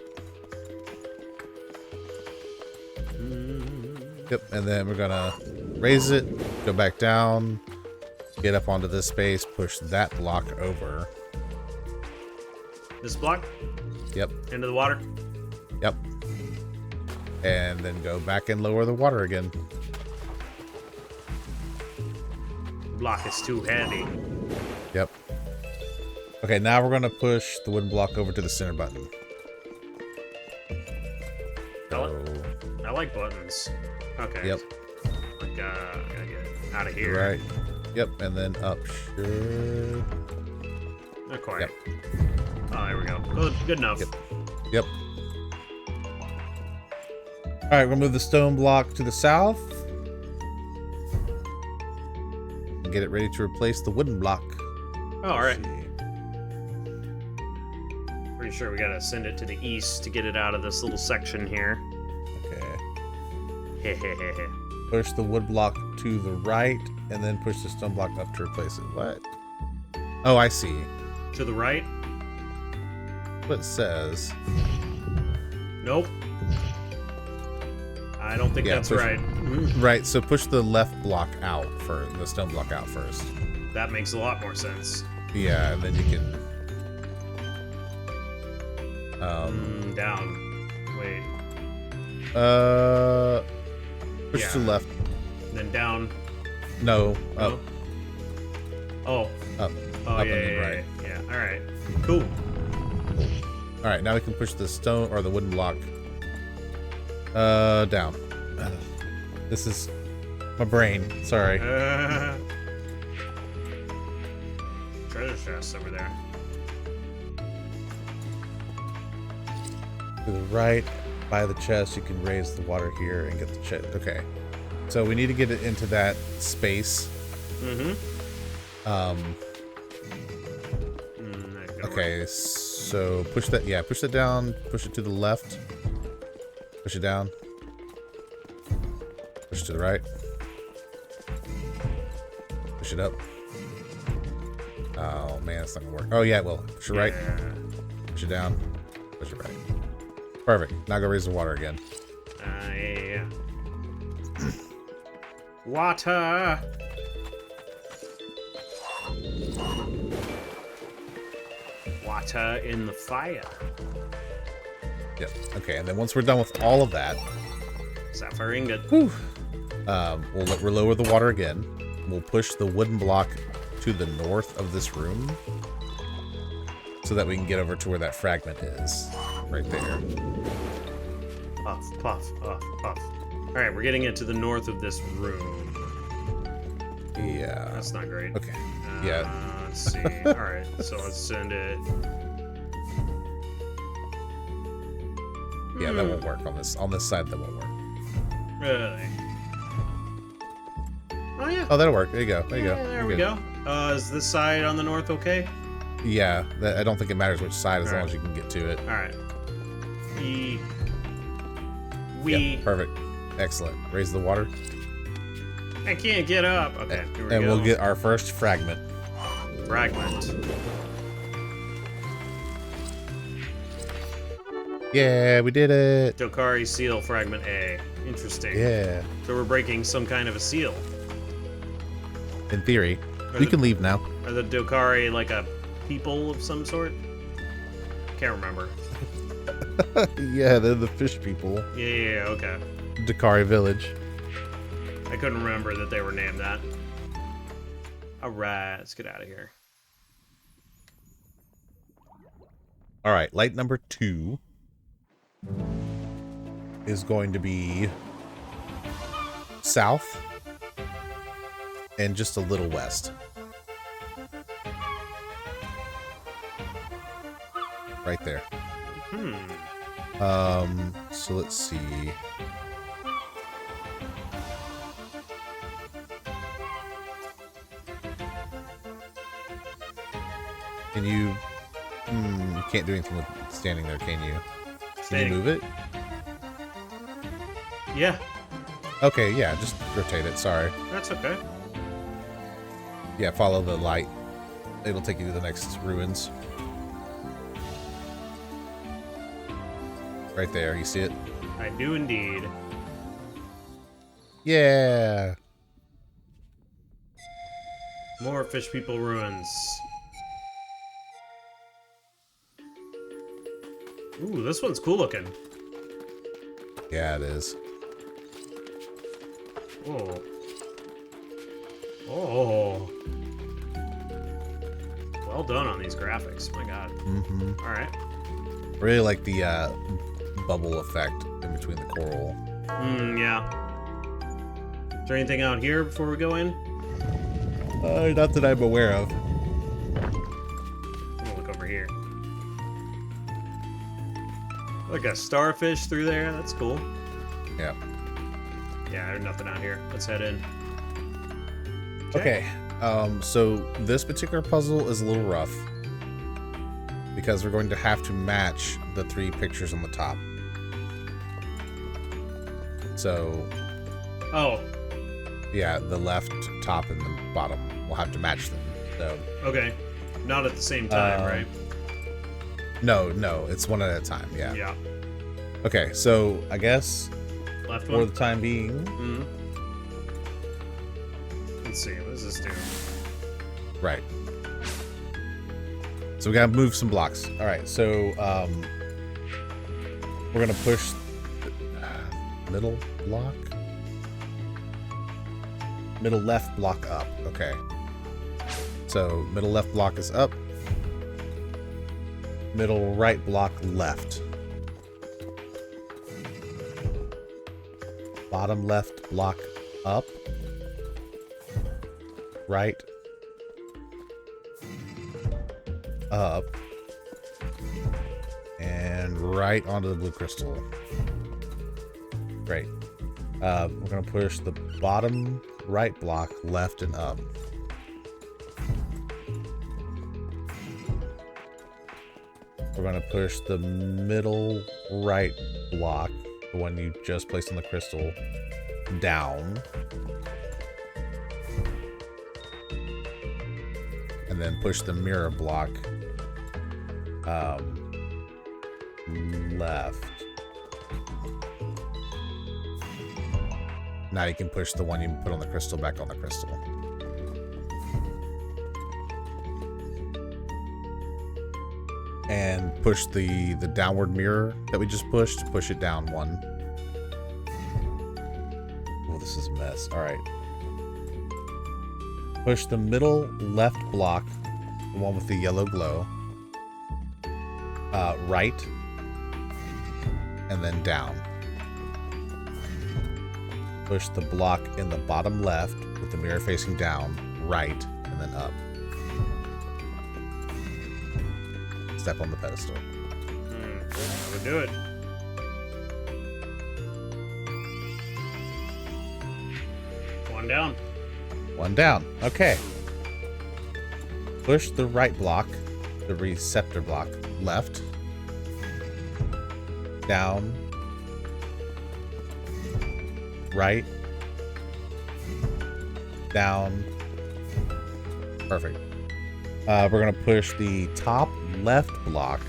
Yep. And then we're gonna raise it, go back down, get up onto this space, push that block over. This block? Yep. Into the water? Yep. And then go back and lower the water again. The block is too heavy. Yep. Okay, now we're gonna push the wooden block over to the center button. I like buttons. Okay. Yep. Like, gotta get out of here. Right. Yep, and then up. Sure. Not quite. Yep. Oh, there we go. Good enough. Yep. Yep. All right, we'll move the stone block to the south. And get it ready to replace the wooden block. Oh, all right. Pretty sure we gotta send it to the east to get it out of this little section here. Okay. Hehehehe. Push the wood block to the right, and then push the stone block up to replace it. What? Oh, I see. To the right? What it says. Nope. I don't think Yeah, that's push- right. Right, so push the left block out for the stone block out first. That makes a lot more sense. Yeah, and then you can. Down. Wait. Push Yeah. to the left. Then down. No, No? up. Oh. Up. Oh, Up yeah, and then yeah, right. yeah. All right. Cool. All right, now we can push the stone or the wooden block. Down. This is my brain. Sorry. Treasure chest over there. To the right, by the chest, you can raise the water here and get the chest. Okay. So we need to get it into that space. Okay, so push that. Yeah, push it down. Push it to the left. Push it down. Push it to the right. Push it up. Oh man, it's not gonna work. Oh yeah, it will. Push it right. Push it down. Push it right. Perfect. Now go raise the water again. Yeah. Water. Water in the fire. Yep. Okay, and then once we're done with all of that, Sapphire ingot. we'll lower the water again. We'll push the wooden block to the north of this room so that we can get over to where that fragment is. Right there. Puff, puff, puff, puff. Alright, we're getting it to the north of this room. Yeah. That's not great. Okay. Yeah. Let's see. Alright, so let's send it. Yeah, that won't work on this side. That won't work. Really? Oh yeah. Oh, that'll work. There you go. There you go. There You're we good. go. Is this side on the north okay? Yeah, I don't think it matters which side as long as you can get to it. Alright. Yeah, perfect. Excellent. Raise the water. I can't get up. Okay, here we go. And we'll get our first fragment. Fragment. Yeah, we did it. Dokari seal fragment A. Interesting. Yeah. So we're breaking some kind of a seal. In theory. We can leave now. Are the Dokari like a people of some sort? Can't remember. Yeah, they're the fish people. Yeah, okay. Dakari village. I couldn't remember that they were named that. Alright, let's get out of here. Alright, light number 2 is going to be south and just a little west. Right there. So let's see. Can you... you can't do anything with standing there, can you? Can you move it? Yeah. Okay, yeah, just rotate it, sorry. That's okay. Yeah, follow the light. It'll take you to the next ruins. Right there, you see it? I do indeed. Yeah! More fish people ruins. Ooh, this one's cool looking. Yeah, it is. Oh. Oh. Well done on these graphics, my god. Alright. Really like the bubble effect in between the coral. Yeah. Is there anything out here before we go in? Not that I'm aware of. I'm gonna look over here. Like a starfish through there, that's cool. Yeah. Yeah, there's nothing out here. Let's head in. Okay. So this particular puzzle is a little rough because we're going to have to match the 3 pictures on the top. So, Oh, yeah, the left, top, and the bottom. We'll have to match them. So, okay. Not at the same time, right? no, it's one at a time. Yeah. Yeah. Okay, so I guess Left for one? the time being, Let's see, what does this do? right. So we gotta move some blocks. All right, so we're gonna push the middle block, middle left block up. Okay. So middle left block is up. Middle right block left. Bottom left block up. Right. Up. And right onto the blue crystal. Great. We're going to push the bottom right block left and up. We're going to push the middle right block, the one you just placed on the crystal, down. And then push the mirror block left. Now you can push the one you put on the crystal back on the crystal. And push the downward mirror that we just pushed. Push it down one. Oh, this is a mess. All right. Push the middle left block, the one with the yellow glow, right, and then down. Push the block in the bottom left with the mirror facing down, right, and then up. Step on the pedestal. That would do it. One down. One down. Okay. Push the right block, the receptor block, left, down, right, down. Perfect. We're going to push the top left block,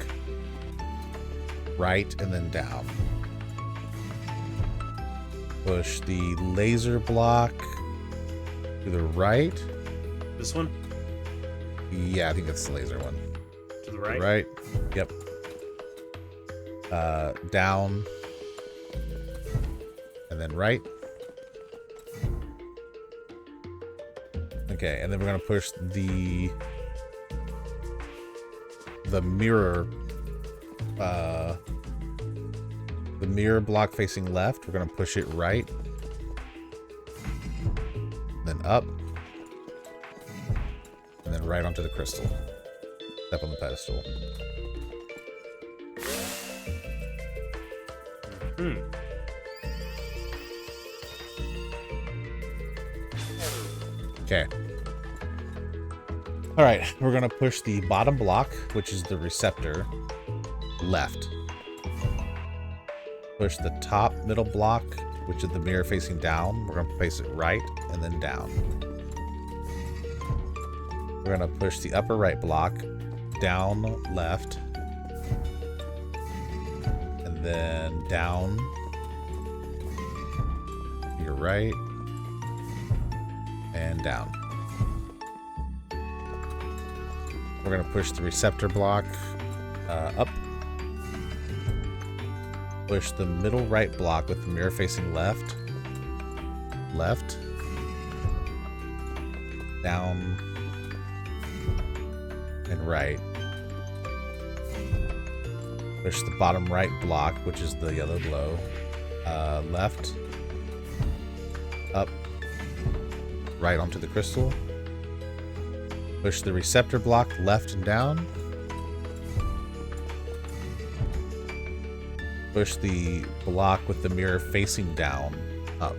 right, and then down. Push the laser block to the right. This one? Yeah, I think that's the laser one. To the right? Right. Yep. Down. And then right. Okay, and then we're going to push the mirror block facing left. We're going to push it right. Then up. And then right onto the crystal. Step on the pedestal. Okay. All right, we're going to push the bottom block, which is the receptor, left. Push the top middle block, which is the mirror facing down. We're going to place it right and then down. We're going to push the upper right block down left and then down your right and down. We're going to push the receptor block up. Push the middle right block with the mirror facing left. Left. Down. And right. Push the bottom right block, which is the yellow glow. Left. Up. Right onto the crystal. Push the receptor block left and down. Push the block with the mirror facing down, up.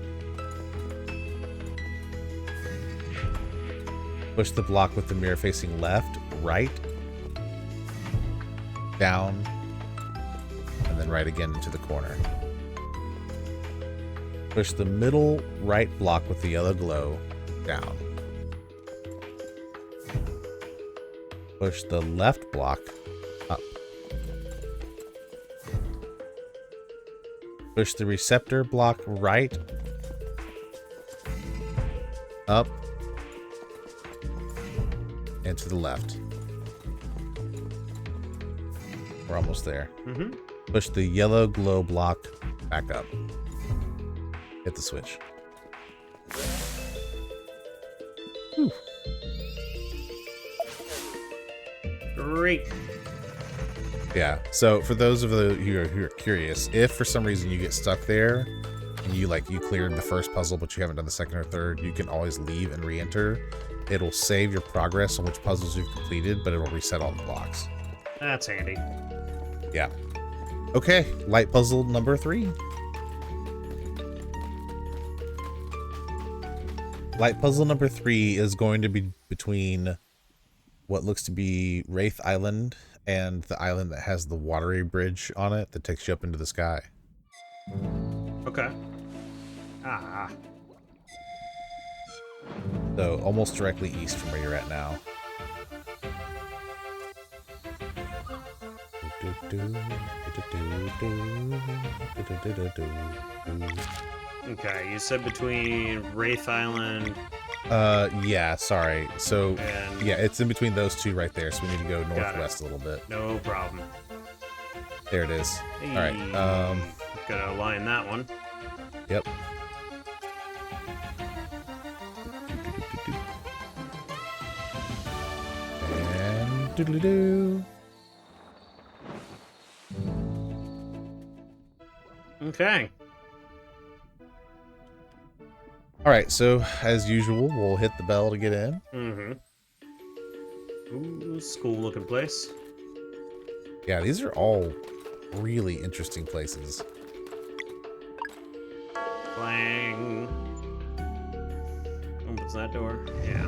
Push the block with the mirror facing left, right, down, and then right again into the corner. Push the middle right block with the yellow glow, down. Push the left block, up. Push the receptor block right, up, and to the left. We're almost there. Push the yellow glow block back up. Hit the switch. Whew. Great. Yeah, so for those of you who are curious, if for some reason you get stuck there and you cleared the first puzzle but you haven't done the second or third, you can always leave and re-enter. It'll save your progress on which puzzles you've completed, but it'll reset all the blocks. That's handy. Yeah. Okay, light puzzle number 3. Light puzzle number 3 is going to be between what looks to be Wraith Island and the island that has the watery bridge on it that takes you up into the sky. Okay. Ah. So almost directly east from where you're at now. Okay, you said between Wraith Island. Yeah, sorry. So, And yeah, it's in between those two right there. So we need to go northwest a little bit. no problem. There it is. Hey, All right. Gotta align that one. Yep. And doodly-doo. Okay. All right, so as usual, we'll hit the bell to get in. Mm-hmm. Ooh, school-looking place. Yeah, these are all really interesting places. Clang. Opens that door. Yeah.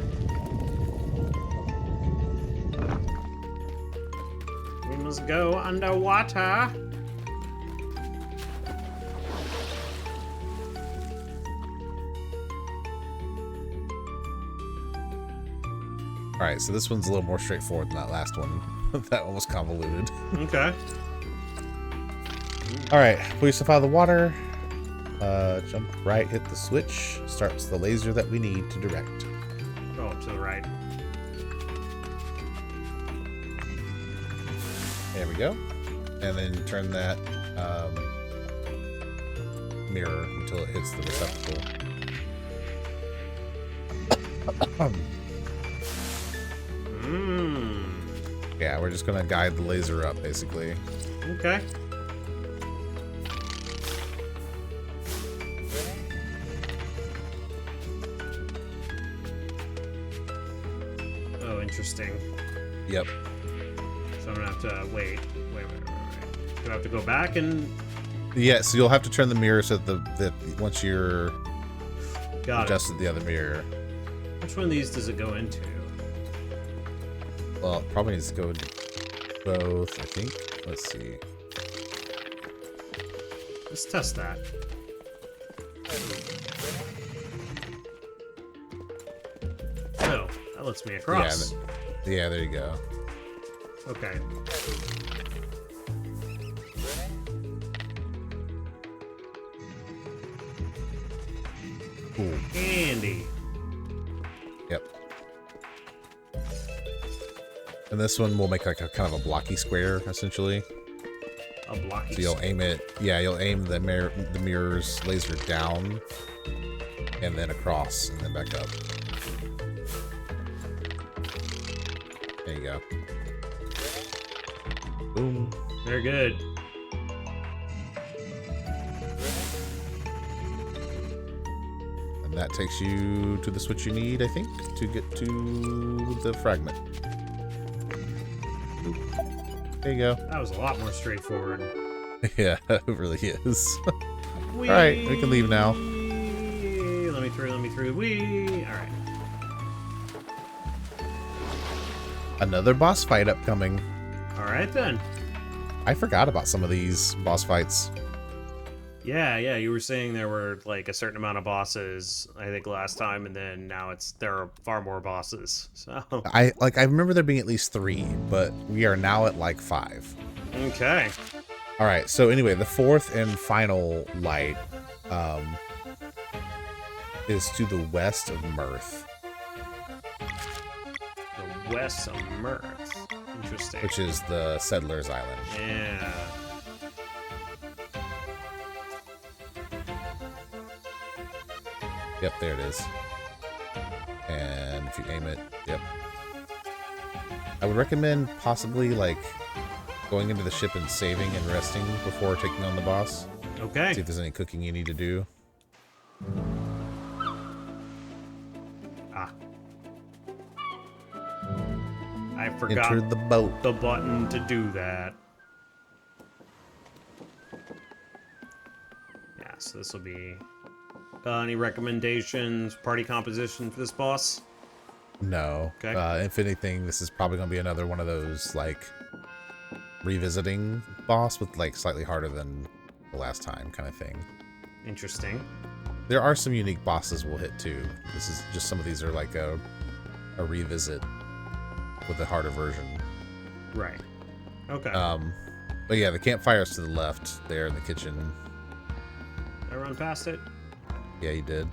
We must go underwater. All right, so this one's a little more straightforward than that last one. That one was convoluted. Okay. All right, pull yourself out of the water. Jump right, hit the switch. Starts the laser that we need to direct. Go up to the right. There we go. And then turn that mirror until it hits the receptacle. Yeah, we're just gonna guide the laser up, basically. Okay. Oh, interesting. Yep. So I'm gonna have to wait. Wait. Do I have to go back and? Yeah, so you'll have to turn the mirror so that once you're adjusted the other mirror. Which one of these does it go into? Well, it probably needs to go both, I think. Let's see. Let's test that. Oh, that lets me across. Yeah, there you go. Okay. Cool. Handy. Yep. And this one will make like a kind of a blocky square, essentially. A blocky. So you'll aim it. Yeah, you'll aim the mirror's laser down, and then across, and then back up. There you go. Boom. Very good. And that takes you to the switch you need, I think, to get to the fragment. There you go. That was a lot more straightforward. Yeah, it really is. All right, we can leave now. Let me through. Let me through. Wee. All right. Another boss fight upcoming. All right then. I forgot about some of these boss fights. Yeah. You were saying there were like a certain amount of bosses, I think, last time, and then now there are far more bosses. So. I remember there being at least 3, but we are now at like 5. Okay. All right. So anyway, the 4th and final light is to the west of Mirth. The west of Mirth. Interesting. Which is the Settlers Island. Yeah. Yep, there it is. And if you aim it, yep. I would recommend possibly like going into the ship and saving and resting before taking on the boss. Okay. See if there's any cooking you need to do. Ah. I forgot Entered the boat. the button to do that. Yeah, so this will be Any recommendations, party composition for this boss? No. Okay. If anything, this is probably going to be another one of those, like, revisiting boss with, like, slightly harder than the last time kind of thing. Interesting. There are some unique bosses we'll hit, too. This is just some of these are like a revisit with a harder version. Right. Okay. But yeah, the campfire's to the left there in the kitchen. I run past it. Yeah, you did.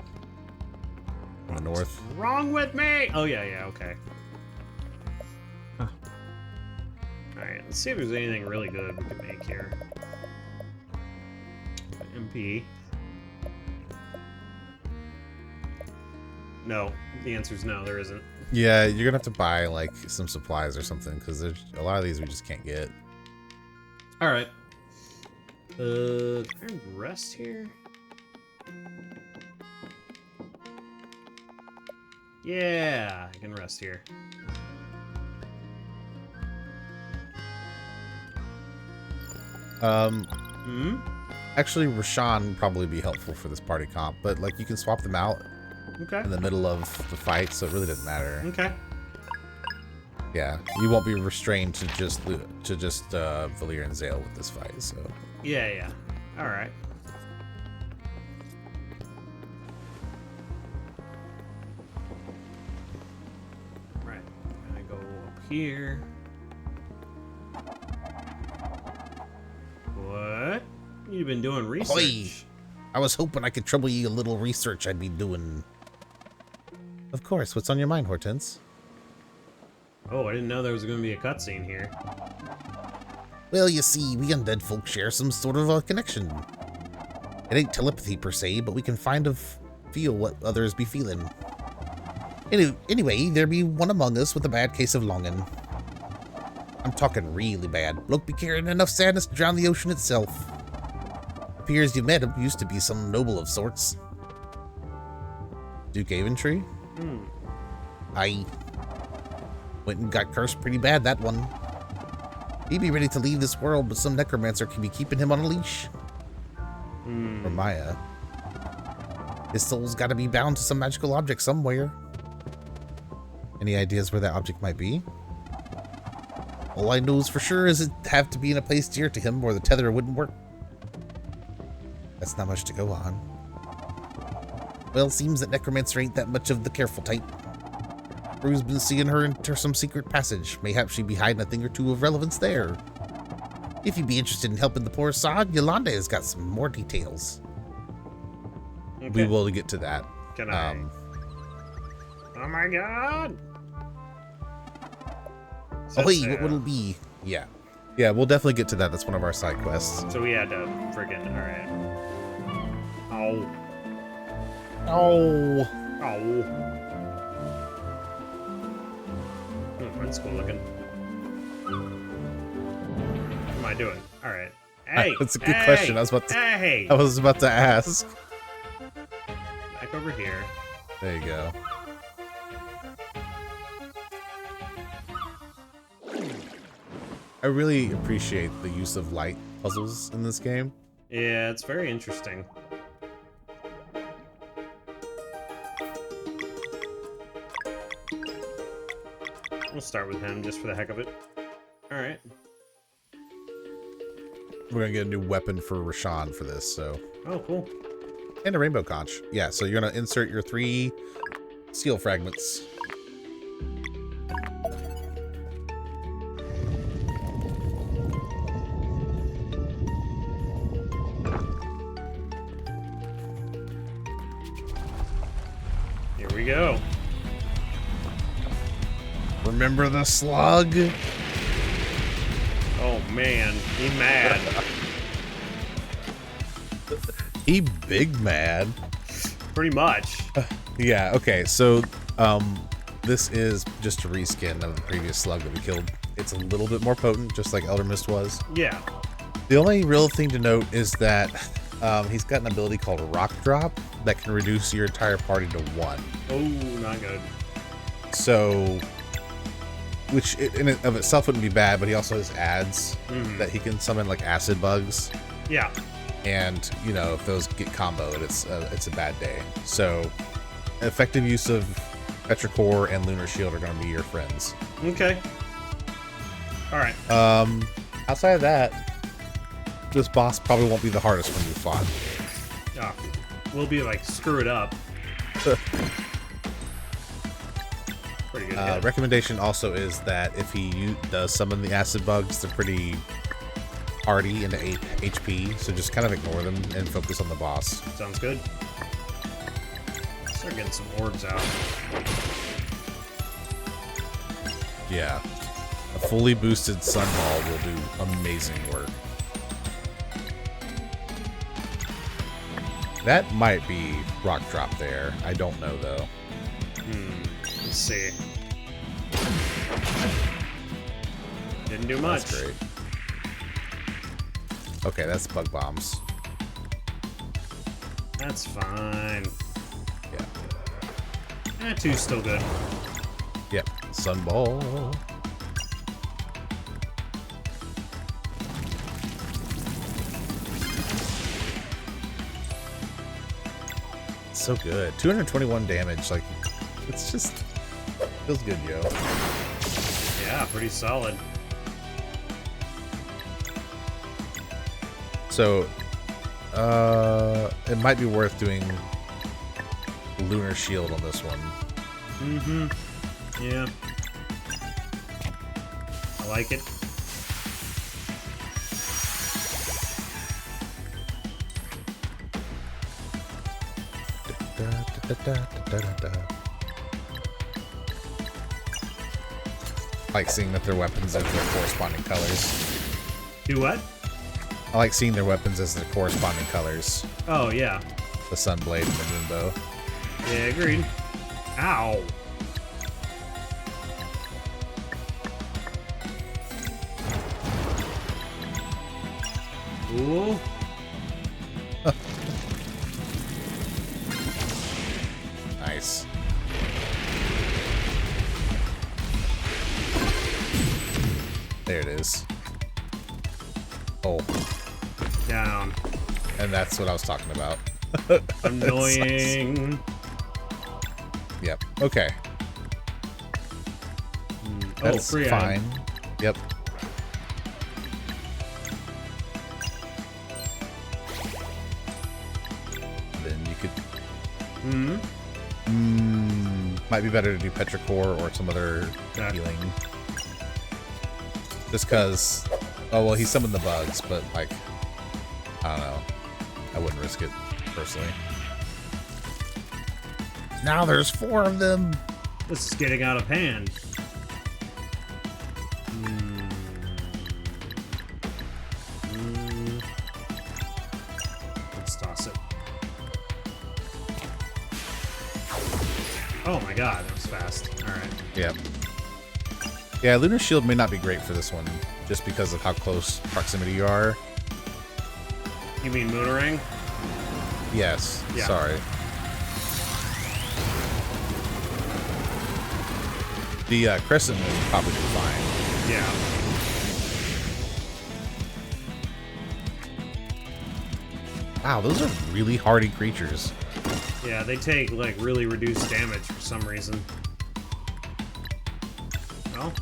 In the north. What's wrong with me? Oh, yeah, okay. Huh. Alright, let's see if there's anything really good we can make here. MP. No, the answer's no, there isn't. Yeah, you're gonna have to buy like some supplies or something because there's a lot of these we just can't get. Alright. Can I rest here? Yeah, I can rest here. Actually, Rashawn would probably be helpful for this party comp, but like you can swap them out Okay. in the middle of the fight, so it really doesn't matter. Okay. Yeah, you won't be restrained to just Valir and Zale with this fight. So Yeah. Alright. Right. I go up here. What? You've been doing research. I was hoping I could trouble you a little research I'd be doing. Of course. What's on your mind, Hortense? Oh, I didn't know there was going to be a cutscene here. Well, you see, we undead folk share some sort of a connection. It ain't telepathy per se, but we can feel what others be feeling. Anyway, there be one among us with a bad case of longing. I'm talking really bad. Bloke be carrying enough sadness to drown the ocean itself. Appears you met him, used to be some noble of sorts. Duke Aventry? Aye. Went and got cursed pretty bad, that one. He'd be ready to leave this world, but some necromancer can be keeping him on a leash. Or Maya. His soul's gotta be bound to some magical object somewhere. Any ideas where that object might be? All I know is for sure is it'd have to be in a place dear to him, or the tether wouldn't work. That's not much to go on. Well, seems that necromancer ain't that much of the careful type. Rue's been seeing her enter some secret passage. Mayhap she'd be hiding a thing or two of relevance there. If you'd be interested in helping the poor sod, Yolanda has got some more details. Okay. We will get to that. Can I? Oh my god! So Oh, hey, what would it be? Yeah. Yeah, we'll definitely get to that. That's one of our side quests. So we had to friggin' alright. Oh. Oh. That's cool looking. What am I doing? Alright. Hey! That's a good question. I was about to ask. Back over here. There you go. I really appreciate the use of light puzzles in this game. Yeah, it's very interesting. We'll start with him just for the heck of it. Alright. We're gonna get a new weapon for Rashawn for this, so. Oh, cool. And a rainbow conch. Yeah, so you're gonna insert your 3 steel fragments. Here we go. Remember the slug? Oh man, he mad. He big mad. Pretty much. Yeah, okay, so this is just a reskin of the previous slug that we killed. It's a little bit more potent, just like Elder Mist was. Yeah. The only real thing to note is that he's got an ability called Rock Drop that can reduce your entire party to 1. Oh, not good. So, which in and of itself wouldn't be bad, but he also has ads that he can summon like acid bugs. Yeah. And, you know, if those get comboed, it's a bad day. So, effective use of Petrichor and Lunar Shield are going to be your friends. Okay. All right. Outside of that, this boss probably won't be the hardest one you fought. Oh, we'll be like, screw it up. Pretty good. Recommendation also is that if he does summon the acid bugs, they're pretty hardy into HP, so just kind of ignore them and focus on the boss. Sounds good. Start getting some orbs out. Yeah. A fully boosted Sun Ball will do amazing work. That might be Rock Drop there. I don't know, though. Let's see. Didn't do much. That's great. Okay, that's Bug Bombs. That's fine. Yeah. Two's still good. Yep. Sun Ball. So good. 221 damage. Like, it's just feels good, yo. Yeah, pretty solid. So, it might be worth doing Lunar Shield on this one. Yeah. I like it. I like seeing that their weapons have their corresponding colors. Do what? I like seeing their weapons as their corresponding colors. Oh, yeah. The Sunblade and the Moonbow. Yeah, agreed. Ow. Ooh. Nice. There it is. Oh. Down. And that's what I was talking about. Annoying. Yep. Okay. That's free fine. item. Yep. Then you could... might be better to do Petrichor or some other healing. Just because... Oh, well, he summoned the bugs, but, like... I don't know. I wouldn't risk it, personally. Now there's 4 of them! This is getting out of hand. Let's toss it. Oh my god, that was fast. Alright. Yep. Yeah, Lunar Shield may not be great for this one, just because of how close proximity you are. You mean Moonerang? Yes. Yeah. Sorry. The Crescent Moon probably do fine. Yeah. Wow, those are really hardy creatures. Yeah, they take, like, really reduced damage for some reason. Well,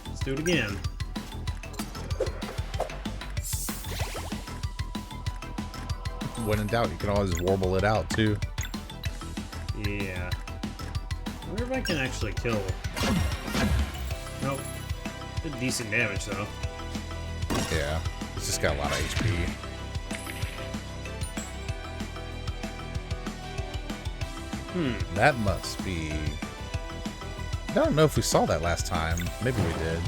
let's do it again. When in doubt, you can always warble it out, too. Yeah. I wonder if I can actually kill. Nope. Did decent damage, though. Yeah, it's just got a lot of HP. That must be... I don't know if we saw that last time. Maybe we did.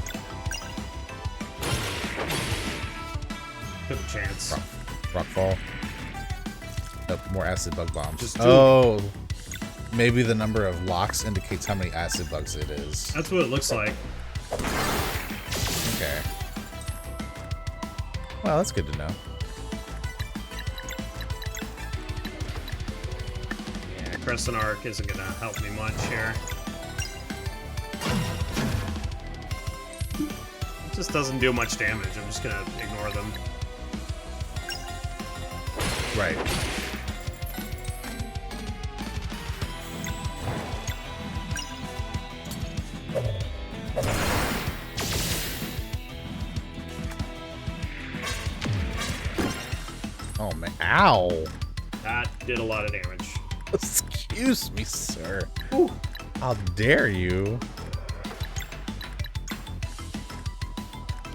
Took a chance. Rockfall. Nope, more acid bug bombs. Just do oh, maybe the number of locks indicates how many acid bugs it is. That's what it looks like. Okay. Well, that's good to know. Yeah, Crescent Arc isn't gonna help me much here. It just doesn't do much damage. I'm just gonna ignore them. Right. Oh man! Ow! That did a lot of damage. Excuse me, sir. Ooh. How dare you?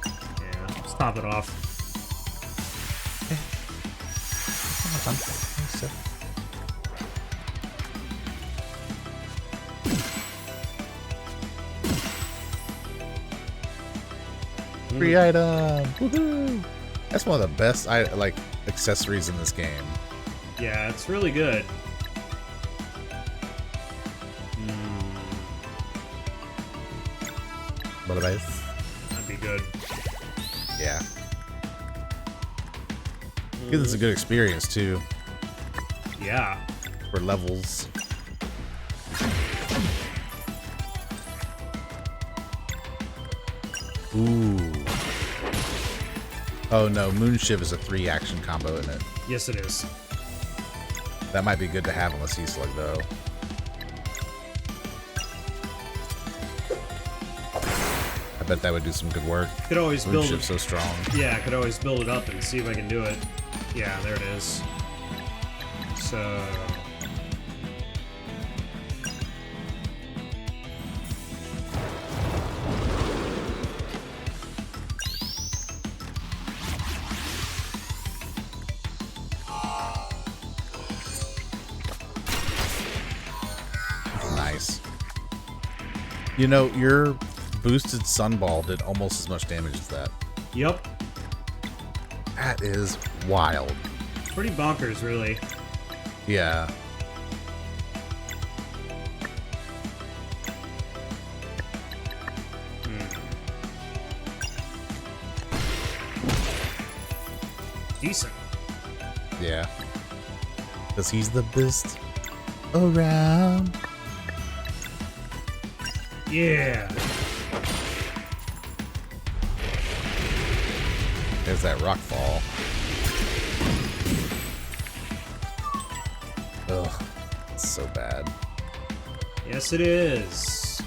Yeah, let's top it off. Free item! Woohoo! That's one of the best accessories in this game. Yeah, it's really good. What about it? That'd be good. Yeah. Gives us a good experience too Yeah. for levels. Ooh. Oh no, Moonshiv is a 3-action combo, isn't it? Yes, it is. That might be good to have on the Sea Slug though. I bet that would do some good work. Could always build Moonshiv's so strong. Yeah, I could always build it up and see if I can do it. Yeah, there it is. So... Nice. You know, your boosted Sunball did almost as much damage as that. Yep. That is wild. Pretty bonkers, really. Yeah. Decent. Yeah. Because he's the best around. Yeah. There's that rock fall. Ugh. It's so bad. Yes, it is.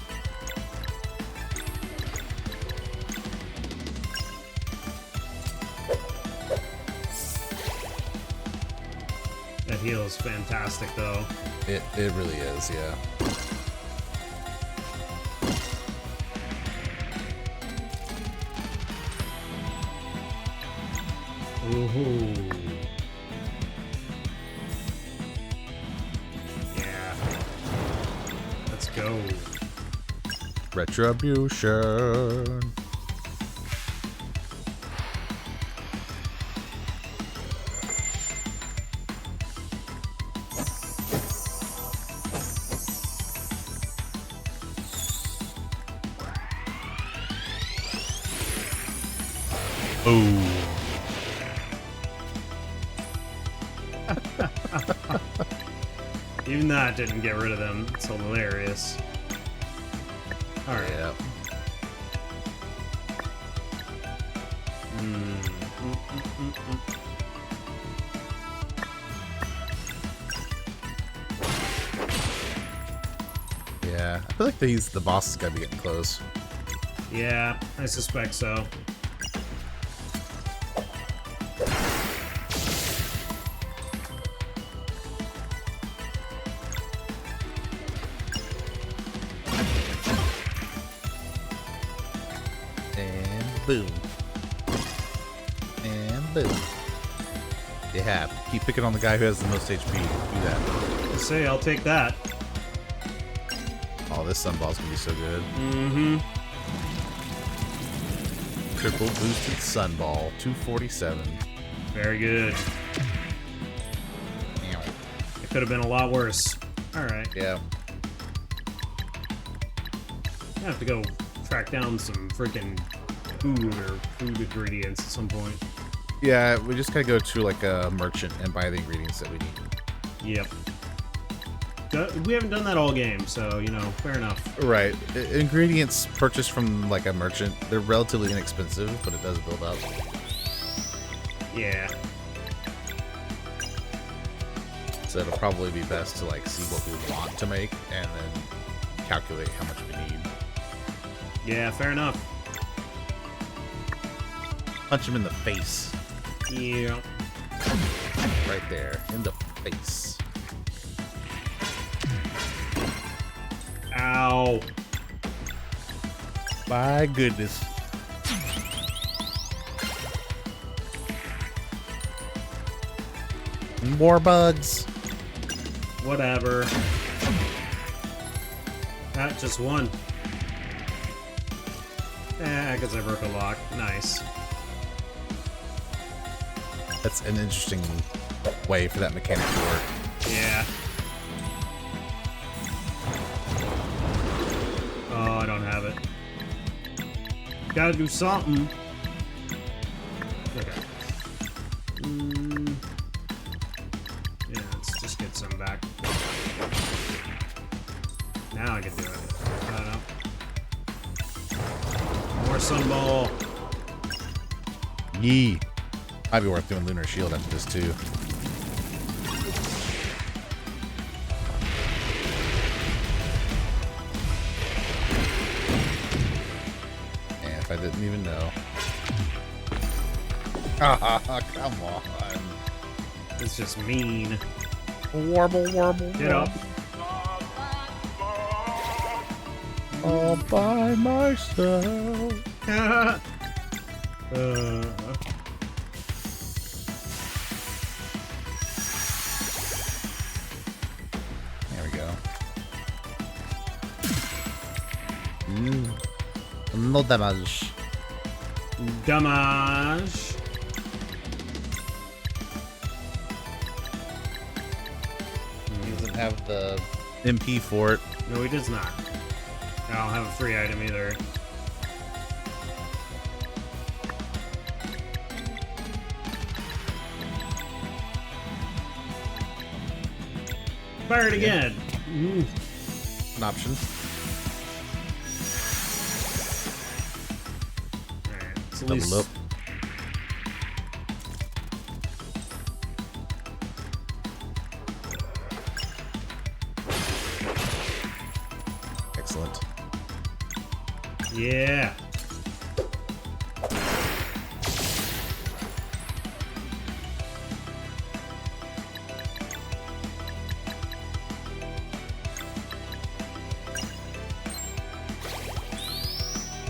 That heal is fantastic, though. It really is, yeah. Ooh. Yeah. Let's go. Retribution. Ooh. Even that didn't get rid of them. It's hilarious. Alright. Yeah. Yeah. I feel like the boss is gotta be getting close. Yeah, I suspect so. And boom. And boom. Yeah, keep picking on the guy who has the most HP. Do that. I say, I'll take that. Oh, this Sunball's gonna be so good. Mm-hmm. Triple boosted Sunball, 247. Very good. Meow. It could have been a lot worse. Alright. Yeah. I have to go track down some freaking food or food ingredients at some point. Yeah, we just gotta go to like a merchant and buy the ingredients that we need. Yep. We haven't done that all game, so, you know, fair enough. Right. Ingredients purchased from like a merchant, they're relatively inexpensive, but it does build up. Yeah. So it'll probably be best to like see what we want to make and then calculate how much we need. Yeah, fair enough. Punch him in the face. Yeah. Right there. In the face. Ow. My goodness. More bugs. Whatever. Ah, just one. Because I broke a lock. Nice. That's an interesting way for that mechanic to work. Yeah. Oh, I don't have it. Gotta do something. Okay. Yeah, let's just get some back. Now I can do it. I don't know. More sunball. Yee. Might be worth doing Lunar Shield after this too. And if I didn't even know. Ah, come on. It's just mean. Warble, warble. Get up. All by myself. There we go. No damage. Damage. He doesn't have the MP for it. No, he does not. I don't have a free item either. Fire it again. An option. Alright, so at Double least... up. Excellent. Yeah.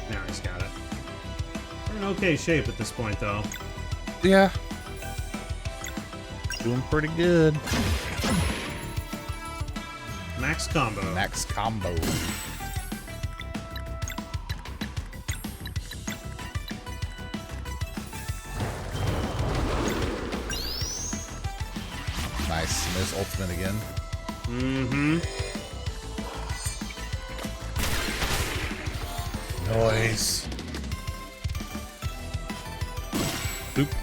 Now he's got it. We're in okay shape at this point, though. Yeah. Doing pretty good. Max combo. Max combo. Nice. And there's ultimate again. Mm-hmm. Nice. Oop.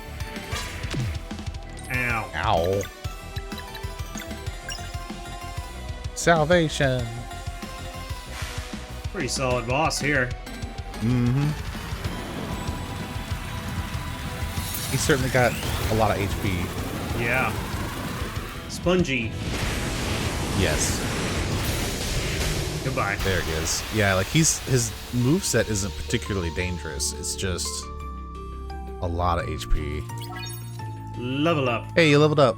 Ow. Ow. Salvation. Pretty solid boss here. Mm-hmm. He's certainly got a lot of HP. Yeah. Spongy. Yes. Goodbye. There it is. Yeah, like his moveset isn't particularly dangerous. It's just a lot of HP. Level up. Hey, you leveled up.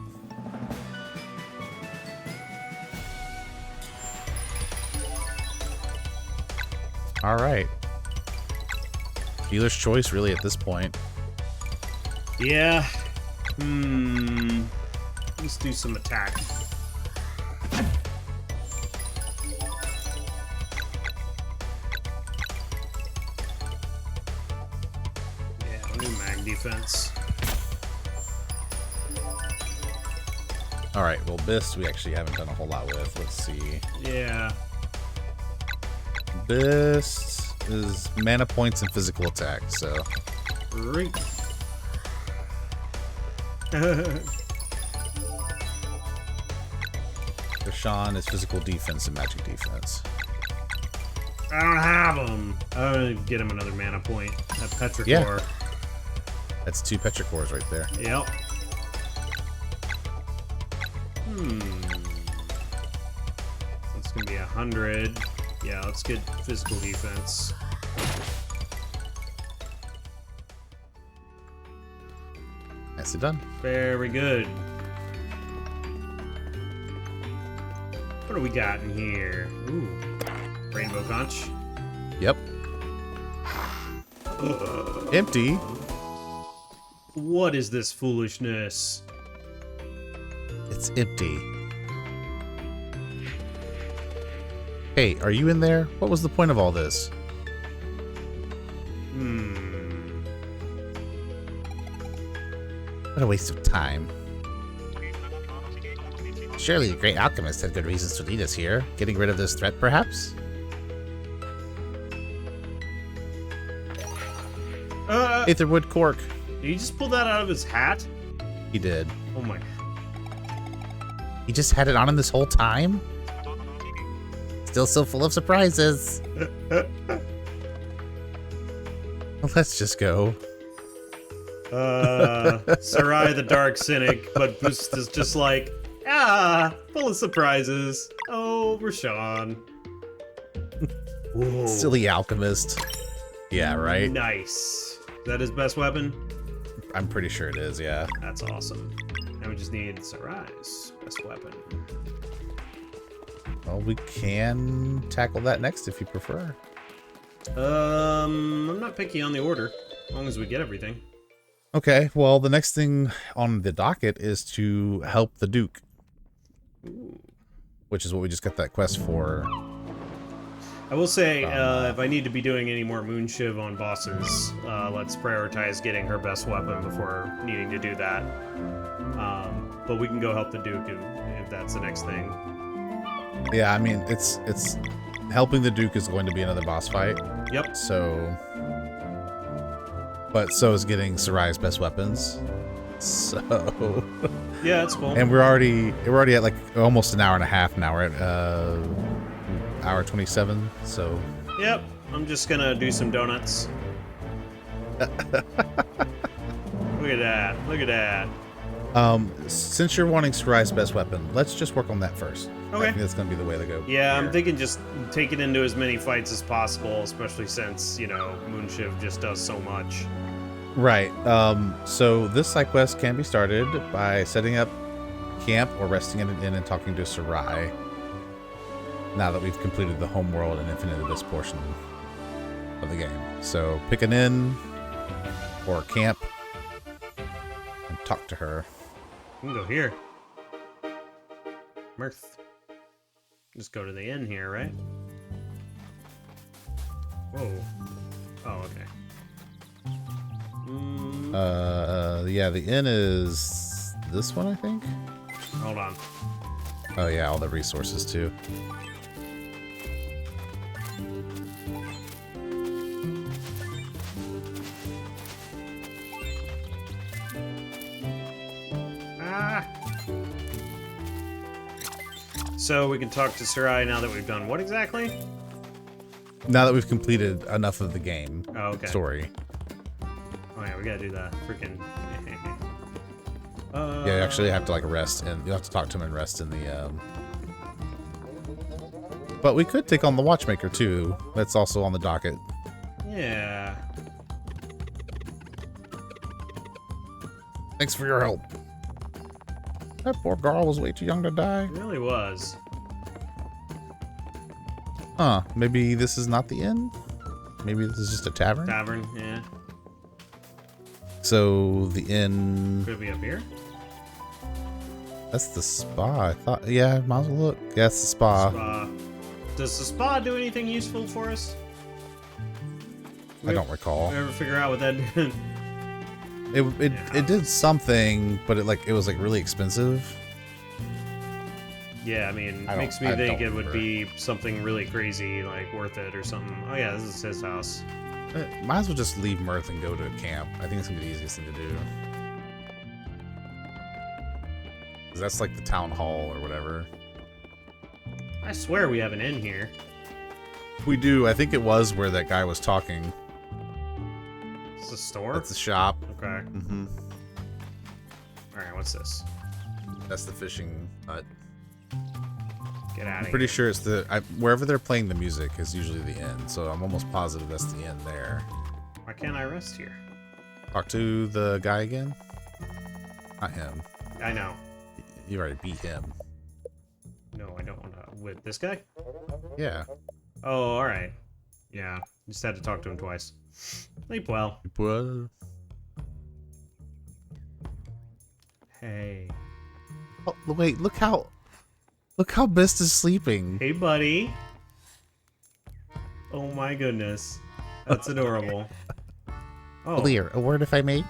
All right. Dealer's choice, really, at this point. Yeah. Let's do some attack. Yeah, I'll do mag defense. All right. Well, Bist, we actually haven't done a whole lot with. Let's see. Yeah. Bist is mana points and physical attack. So. Rink. Rashawn is physical defense and magic defense. I don't have him. I'm gonna get him another mana point. That Petrichor. Yeah. That's 2 Petrichors right there. Yep. It's gonna be 100. Yeah, let's get physical defense. Nicely done. Very good. What do we got in here? Ooh, rainbow conch. Yep. Empty. What is this foolishness? It's empty. Hey, are you in there? What was the point of all this? What a waste of time. Surely the great alchemist had good reasons to lead us here. Getting rid of this threat, perhaps? Aetherwood cork. Did he just pull that out of his hat? He did. Oh my. He just had it on him this whole time? Still so full of surprises. Well, let's just go. Serai the Dark Cynic, but Boost is just like, full of surprises. Oh, Rashawn. Silly alchemist. Yeah, right? Nice. Is that his best weapon? I'm pretty sure it is, yeah. That's awesome. Now we just need Serai's best weapon. Well, we can tackle that next if you prefer. I'm not picky on the order, as long as we get everything. Okay, well, the next thing on the docket is to help the Duke. Ooh. Which is what we just got that quest for. I will say, if I need to be doing any more Moonshiv on bosses, let's prioritize getting her best weapon before needing to do that. But we can go help the Duke if that's the next thing. Yeah, I mean, it's helping the Duke is going to be another boss fight. Yep. So, but so is getting Serai's best weapons. So. Yeah, it's cool. And we're already at like almost an hour and a half now. We're at hour 27. So. Yep. I'm just gonna do some donuts. Look at that. Look at that. Since you're wanting Serai's best weapon, let's just work on that first. Okay. I think that's gonna be the way to go. Yeah, here. I'm thinking just take it into as many fights as possible, especially since, you know, Moonshiv just does so much. Right. So this side quest can be started by setting up camp or resting in an inn and talking to Serai. Now that we've completed the homeworld and infinite abyss portion of the game. So pick an inn or camp and talk to her. We can go here. Mirth. Just go to the inn here, right? Whoa. Oh, okay. Yeah, the inn is this one, I think. Hold on. Oh yeah, all the resources too. So we can talk to Serai now that we've done what exactly? Now that we've completed enough of the game story. Oh yeah, we gotta do that. Freaking. Yeah, you actually have to like rest, and you have to talk to him and rest in the. But we could take on the Watchmaker too. That's also on the docket. Yeah. Thanks for your help. That poor girl was way too young to die. It really was. Huh, maybe this is not the inn? Maybe this is just a tavern? Tavern, yeah. So, the inn... Could it be up here? That's the spa, I thought. Yeah, might as well look. Yeah, that's the spa. Spa. Does the spa do anything useful for us? I don't recall. We ever figure out what that did? It did something, but it was like really expensive. Yeah, I mean, it makes me think it would be something really crazy, like worth it or something. Oh yeah, this is his house. Might as well just leave Mirth and go to camp. I think it's gonna be the easiest thing to do. Because that's like the town hall or whatever. I swear we have an inn here. We do. I think it was where that guy was talking. It's a store? That's the shop. Okay. Mm-hmm. Alright, what's this? That's the fishing hut. Get out of I'm here. pretty sure it's wherever they're playing the music is usually the end, so I'm almost positive that's the end there. Why can't I rest here? Talk to the guy again? Not him. I know. You already beat him. No, I don't want to. With this guy? Yeah. Oh, alright. Yeah, just had to talk to him twice. Sleep well. Well, Hey. oh, wait, look how Mist is sleeping. Hey, buddy. Oh my goodness. That's adorable. Oh, Lear, a word if I may?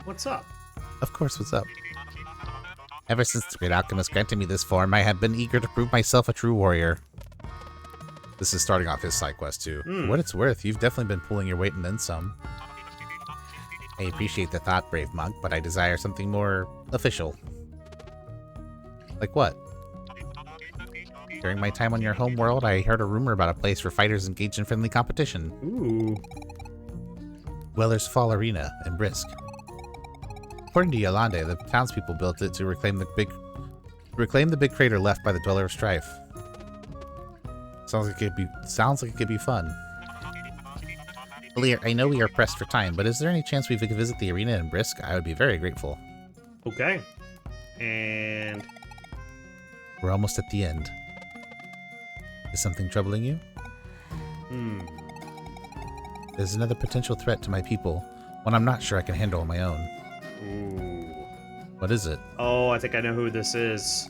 what's up? Of course, what's up? Ever since the great alchemist granted me this form, I have been eager to prove myself a true warrior. This is starting off his side quest too. For what it's worth, you've definitely been pulling your weight and then some. I appreciate the thought, brave monk, but I desire something more official. Like what? During my time on your home world, I heard a rumor about a place where fighters engage in friendly competition. Ooh. Weller's Fall Arena in Brisk. According to Yolande, the townspeople built it to reclaim the big crater left by the Dweller of Strife. Sounds like it could be fun. Lear, I know we are pressed for time, but is there any chance we could visit the arena in Brisk? I would be very grateful. Okay. And... We're almost at the end. Is something troubling you? There's another potential threat to my people, one I'm not sure I can handle on my own. Ooh. What is it? Oh, I think I know who this is.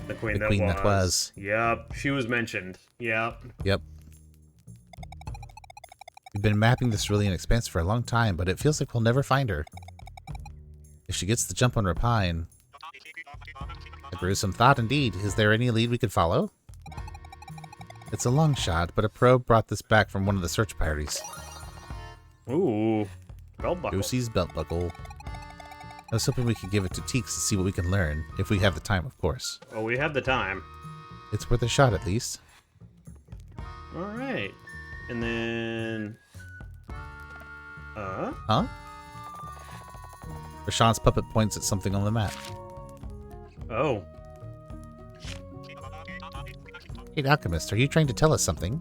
The queen, The queen that was. Yep, she was mentioned. Yep. Yep. We've been mapping this Cerulean expanse for a long time, but it feels like we'll never find her. If she gets the jump on Rapine... A gruesome thought indeed. Is there any lead we could follow? It's a long shot, but a probe brought this back from one of the search parties. Ooh. Belt buckle. Josie's belt buckle. I was hoping we could give it to Teeks to see what we can learn, if we have the time, of course. Oh, we have the time. It's worth a shot, at least. Alright. And then... Huh? Rashawn's puppet points at something on the map. Oh. Hey, Alchemist, are you trying to tell us something?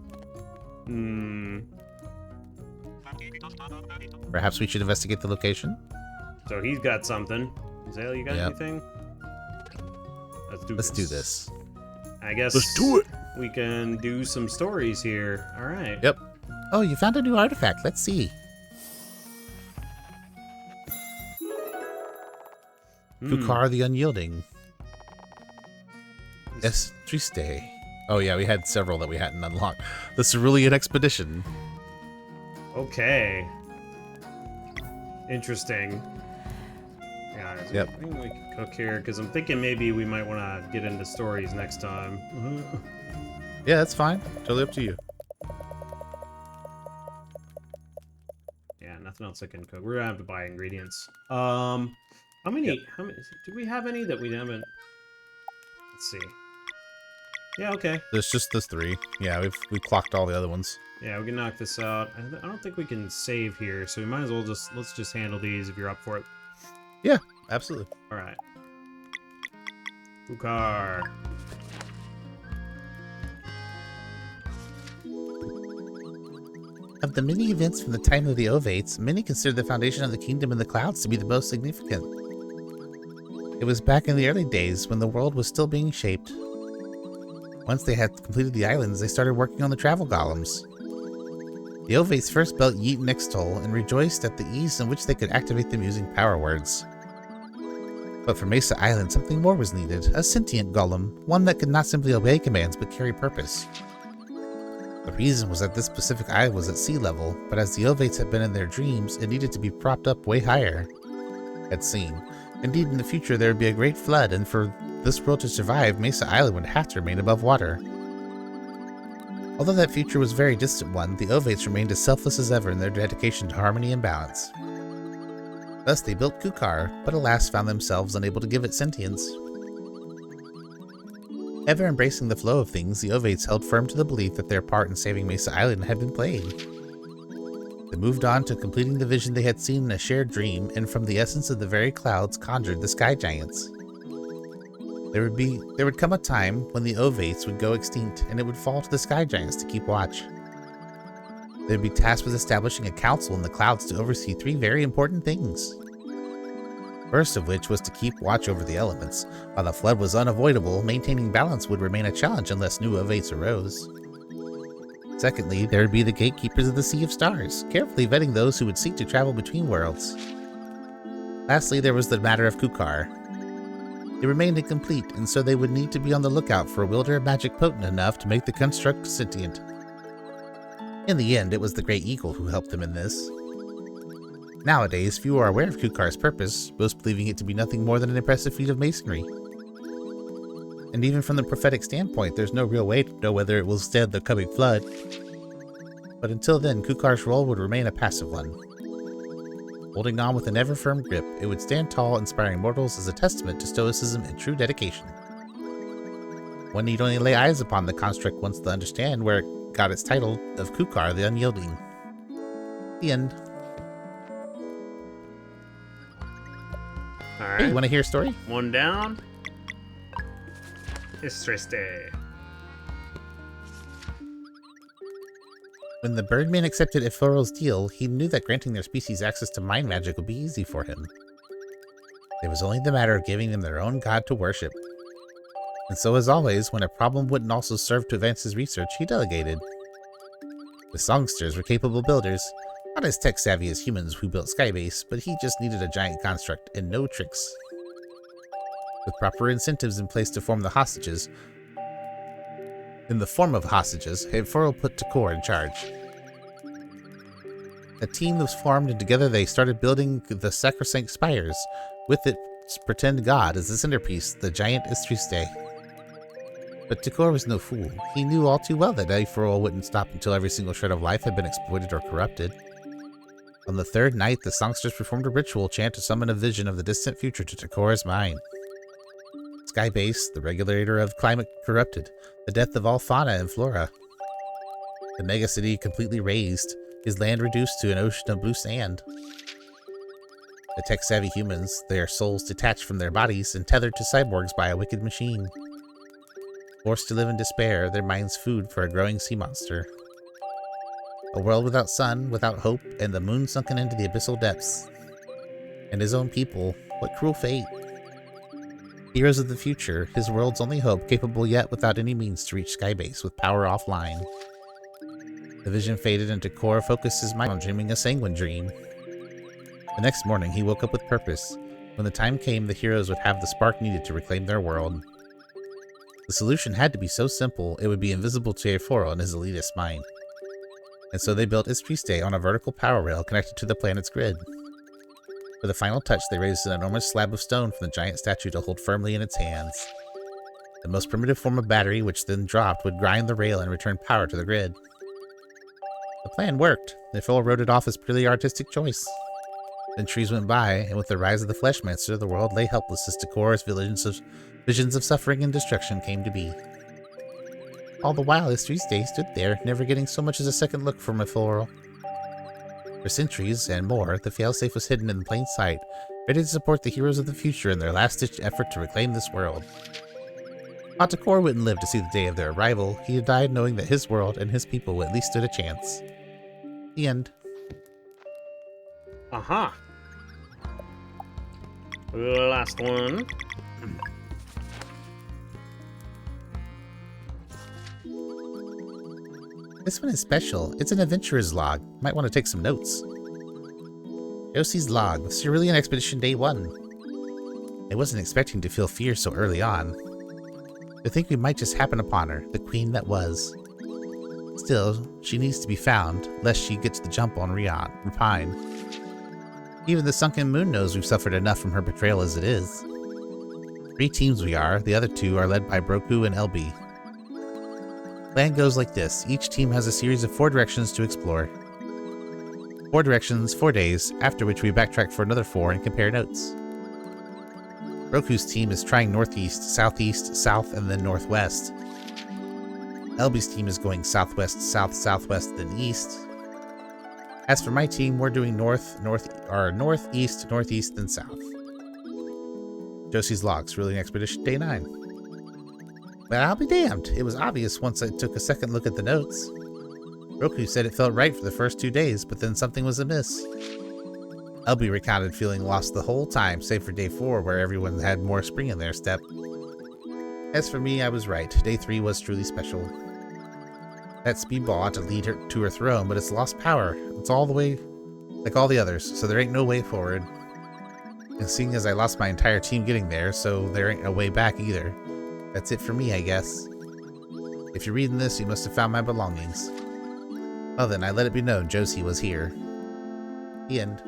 Perhaps we should investigate the location? So he's got something. Zale, you got Yep. anything? Let's do this. I guess Let's do it! we can do some stories here. Alright. Yep. Oh, you found a new artifact. Let's see. Kukar the Unyielding. Es Triste. Oh yeah, we had several that we hadn't unlocked. The Cerulean Expedition. Okay. Interesting. Yeah, is there Yep. anything we can cook here? Because I'm thinking maybe we might want to get into stories next time. Yeah, that's fine. Totally up to you. Yeah, nothing else I can cook. We're gonna have to buy ingredients. How many? How many? Do we have any that we haven't? Let's see. Yeah, okay. There's just those 3. Yeah, we've clocked all the other ones. Yeah, we can knock this out. I don't think we can save here, so we might as well let's just handle these if you're up for it. Yeah, absolutely. All right. Ukar. Of the many events from the time of the Ovates, many consider the foundation of the kingdom in the clouds to be the most significant. It was back in the early days when the world was still being shaped. Once they had completed the islands, they started working on the travel golems. The Ovates first built Yeet and Ixtol and rejoiced at the ease in which they could activate them using power words. But for Mesa Island, something more was needed, a sentient golem, one that could not simply obey commands but carry purpose. The reason was that this specific island was at sea level, but as the Ovates had been in their dreams, it needed to be propped up way higher. Had seen. Indeed, in the future there would be a great flood, and for this world to survive, Mesa Island would have to remain above water. Although that future was a very distant one, the Ovates remained as selfless as ever in their dedication to harmony and balance. Thus they built Kukar, but alas found themselves unable to give it sentience. Ever embracing the flow of things, the Ovates held firm to the belief that their part in saving Mesa Island had been played. They moved on to completing the vision they had seen in a shared dream, and from the essence of the very clouds conjured the sky giants. There would come a time when the Ovates would go extinct, and it would fall to the sky giants to keep watch. They would be tasked with establishing a council in the clouds to oversee 3 very important things. First of which was to keep watch over the elements. While the flood was unavoidable, maintaining balance would remain a challenge unless new Ovates arose. Secondly, there would be the gatekeepers of the Sea of Stars, carefully vetting those who would seek to travel between worlds. Lastly, there was the matter of Kukar. It remained incomplete, and so they would need to be on the lookout for a wielder of magic potent enough to make the construct sentient. In the end, it was the Great Eagle who helped them in this. Nowadays, few are aware of Kukar's purpose, most believing it to be nothing more than an impressive feat of masonry. And even from the prophetic standpoint, there's no real way to know whether it will stand the coming flood. But until then, Kukar's role would remain a passive one. Holding on with an ever-firm grip, it would stand tall, inspiring mortals as a testament to stoicism and true dedication. One need only lay eyes upon the construct once to understand where it got its title of Kukar the Unyielding. The end. Alright. Hey, you want to hear a story? One down. It's triste. When the Birdman accepted Ephoral's deal, he knew that granting their species access to mind magic would be easy for him. It was only the matter of giving them their own god to worship. And so, as always, when a problem wouldn't also serve to advance his research, he delegated. The songsters were capable builders, not as tech-savvy as humans who built Skybase, but he just needed a giant construct and no tricks. With proper incentives in place to form the hostages, Eforal put Takor in charge. A team was formed, and together they started building the sacrosanct spires, with its pretend god as the centerpiece, the giant Istriste. But Takor was no fool. He knew all too well that Eforal wouldn't stop until every single shred of life had been exploited or corrupted. On the 3rd night, the songsters performed a ritual chant to summon a vision of the distant future to Takor's mind. Skybase, the regulator of climate, corrupted, the death of all fauna and flora. The megacity completely razed, his land reduced to an ocean of blue sand. The tech-savvy humans, their souls detached from their bodies and tethered to cyborgs by a wicked machine. Forced to live in despair, their minds food for a growing sea monster. A world without sun, without hope, and the moon sunken into the abyssal depths. And his own people, what cruel fate. Heroes of the future, his world's only hope, capable yet without any means to reach Skybase with power offline. The vision faded, and Takor focused his mind on dreaming a sanguine dream. The next morning, he woke up with purpose. When the time came, the heroes would have the spark needed to reclaim their world. The solution had to be so simple, it would be invisible to Eforal and his elitist mind. And so they built Istriste on a vertical power rail connected to the planet's grid. For the final touch, they raised an enormous slab of stone from the giant statue to hold firmly in its hands. The most primitive form of battery, which then dropped, would grind the rail and return power to the grid. The plan worked. Eforal wrote it off as purely artistic choice. Then trees went by, and with the rise of the Fleshmancer, the world lay helpless as Takor's visions of suffering and destruction came to be. All the while, Istriste stood there, never getting so much as a second look from Eforal. For centuries and more, the failsafe was hidden in plain sight, ready to support the heroes of the future in their last-ditch effort to reclaim this world. While Takor wouldn't live to see the day of their arrival, he had died knowing that his world and his people at least stood a chance. The end. Aha. Last one. This one is special. It's an adventurer's log. Might want to take some notes. Yoshi's log, Cerulean Expedition Day 1. I wasn't expecting to feel fear so early on. To think we might just happen upon her, the queen that was. Still, she needs to be found, lest she gets the jump on Repine. Even the sunken moon knows we've suffered enough from her betrayal as it is. 3 teams we are, the other 2 are led by Broku and LB. Plan goes like this. Each team has a series of 4 directions to explore. 4 directions, 4 days, after which we backtrack for another 4 and compare notes. Broku's team is trying northeast, southeast, south, and then northwest. LB's team is going southwest, south, southwest, then east. As for my team, we're doing north, east, northeast, and south. Josie's logs, ruling expedition day 9. But I'll be damned. It was obvious once I took a second look at the notes. Roku said it felt right for the first 2 days, but then something was amiss. Elby recounted feeling lost the whole time, save for day 4, where everyone had more spring in their step. As for me, I was right. Day 3 was truly special. That speedball ought to lead her to her throne, but it's lost power. It's all the way like all the others, so there ain't no way forward. And seeing as I lost my entire team getting there, so there ain't a way back either. That's it for me, I guess. If you're reading this, you must have found my belongings. Well then, I let it be known Josie was here. The end.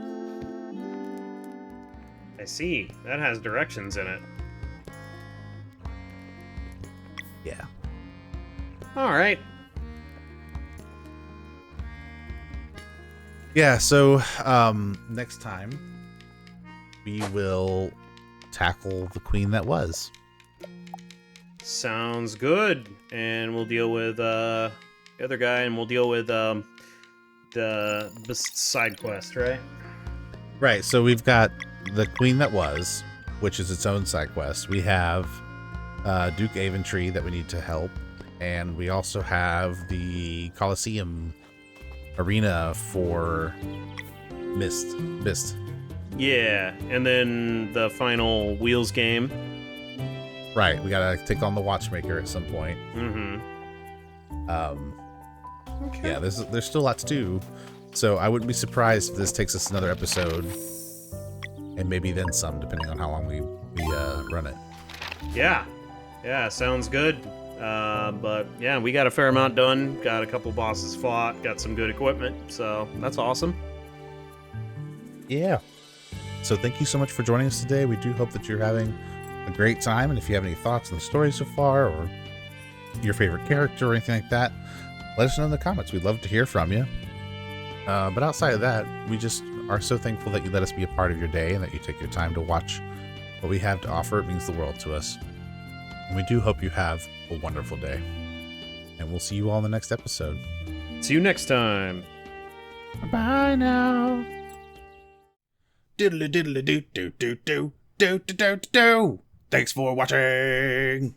I see. That has directions in it. Yeah. Alright. Yeah, so next time we will tackle the queen that was. Sounds good. And we'll deal with the other guy, and we'll deal with the side quest, right? Right, so we've got the queen that was, which is its own side quest. We have Duke Aventry that we need to help, and we also have the Colosseum arena for Mist. Yeah, and then the final Wheels game. Right, we gotta take on the Watchmaker at some point. Mm-hmm. Okay. Yeah, there's still a lot to do, so I wouldn't be surprised if this takes us another episode, and maybe then some, depending on how long we run it. Yeah, sounds good. But yeah, we got a fair amount done. Got a couple bosses fought. Got some good equipment. So that's awesome. Yeah. So thank you so much for joining us today. We do hope that you're having a great time. And if you have any thoughts on the story so far, or your favorite character or anything like that, let us know in the comments. We'd love to hear from you. But outside of that, we just are so thankful that you let us be a part of your day and that you take your time to watch what we have to offer. It means the world to us. And we do hope you have a wonderful day. And we'll see you all in the next episode. See you next time. Bye now. Diddly diddly do do do do do do do do. Thanks for watching.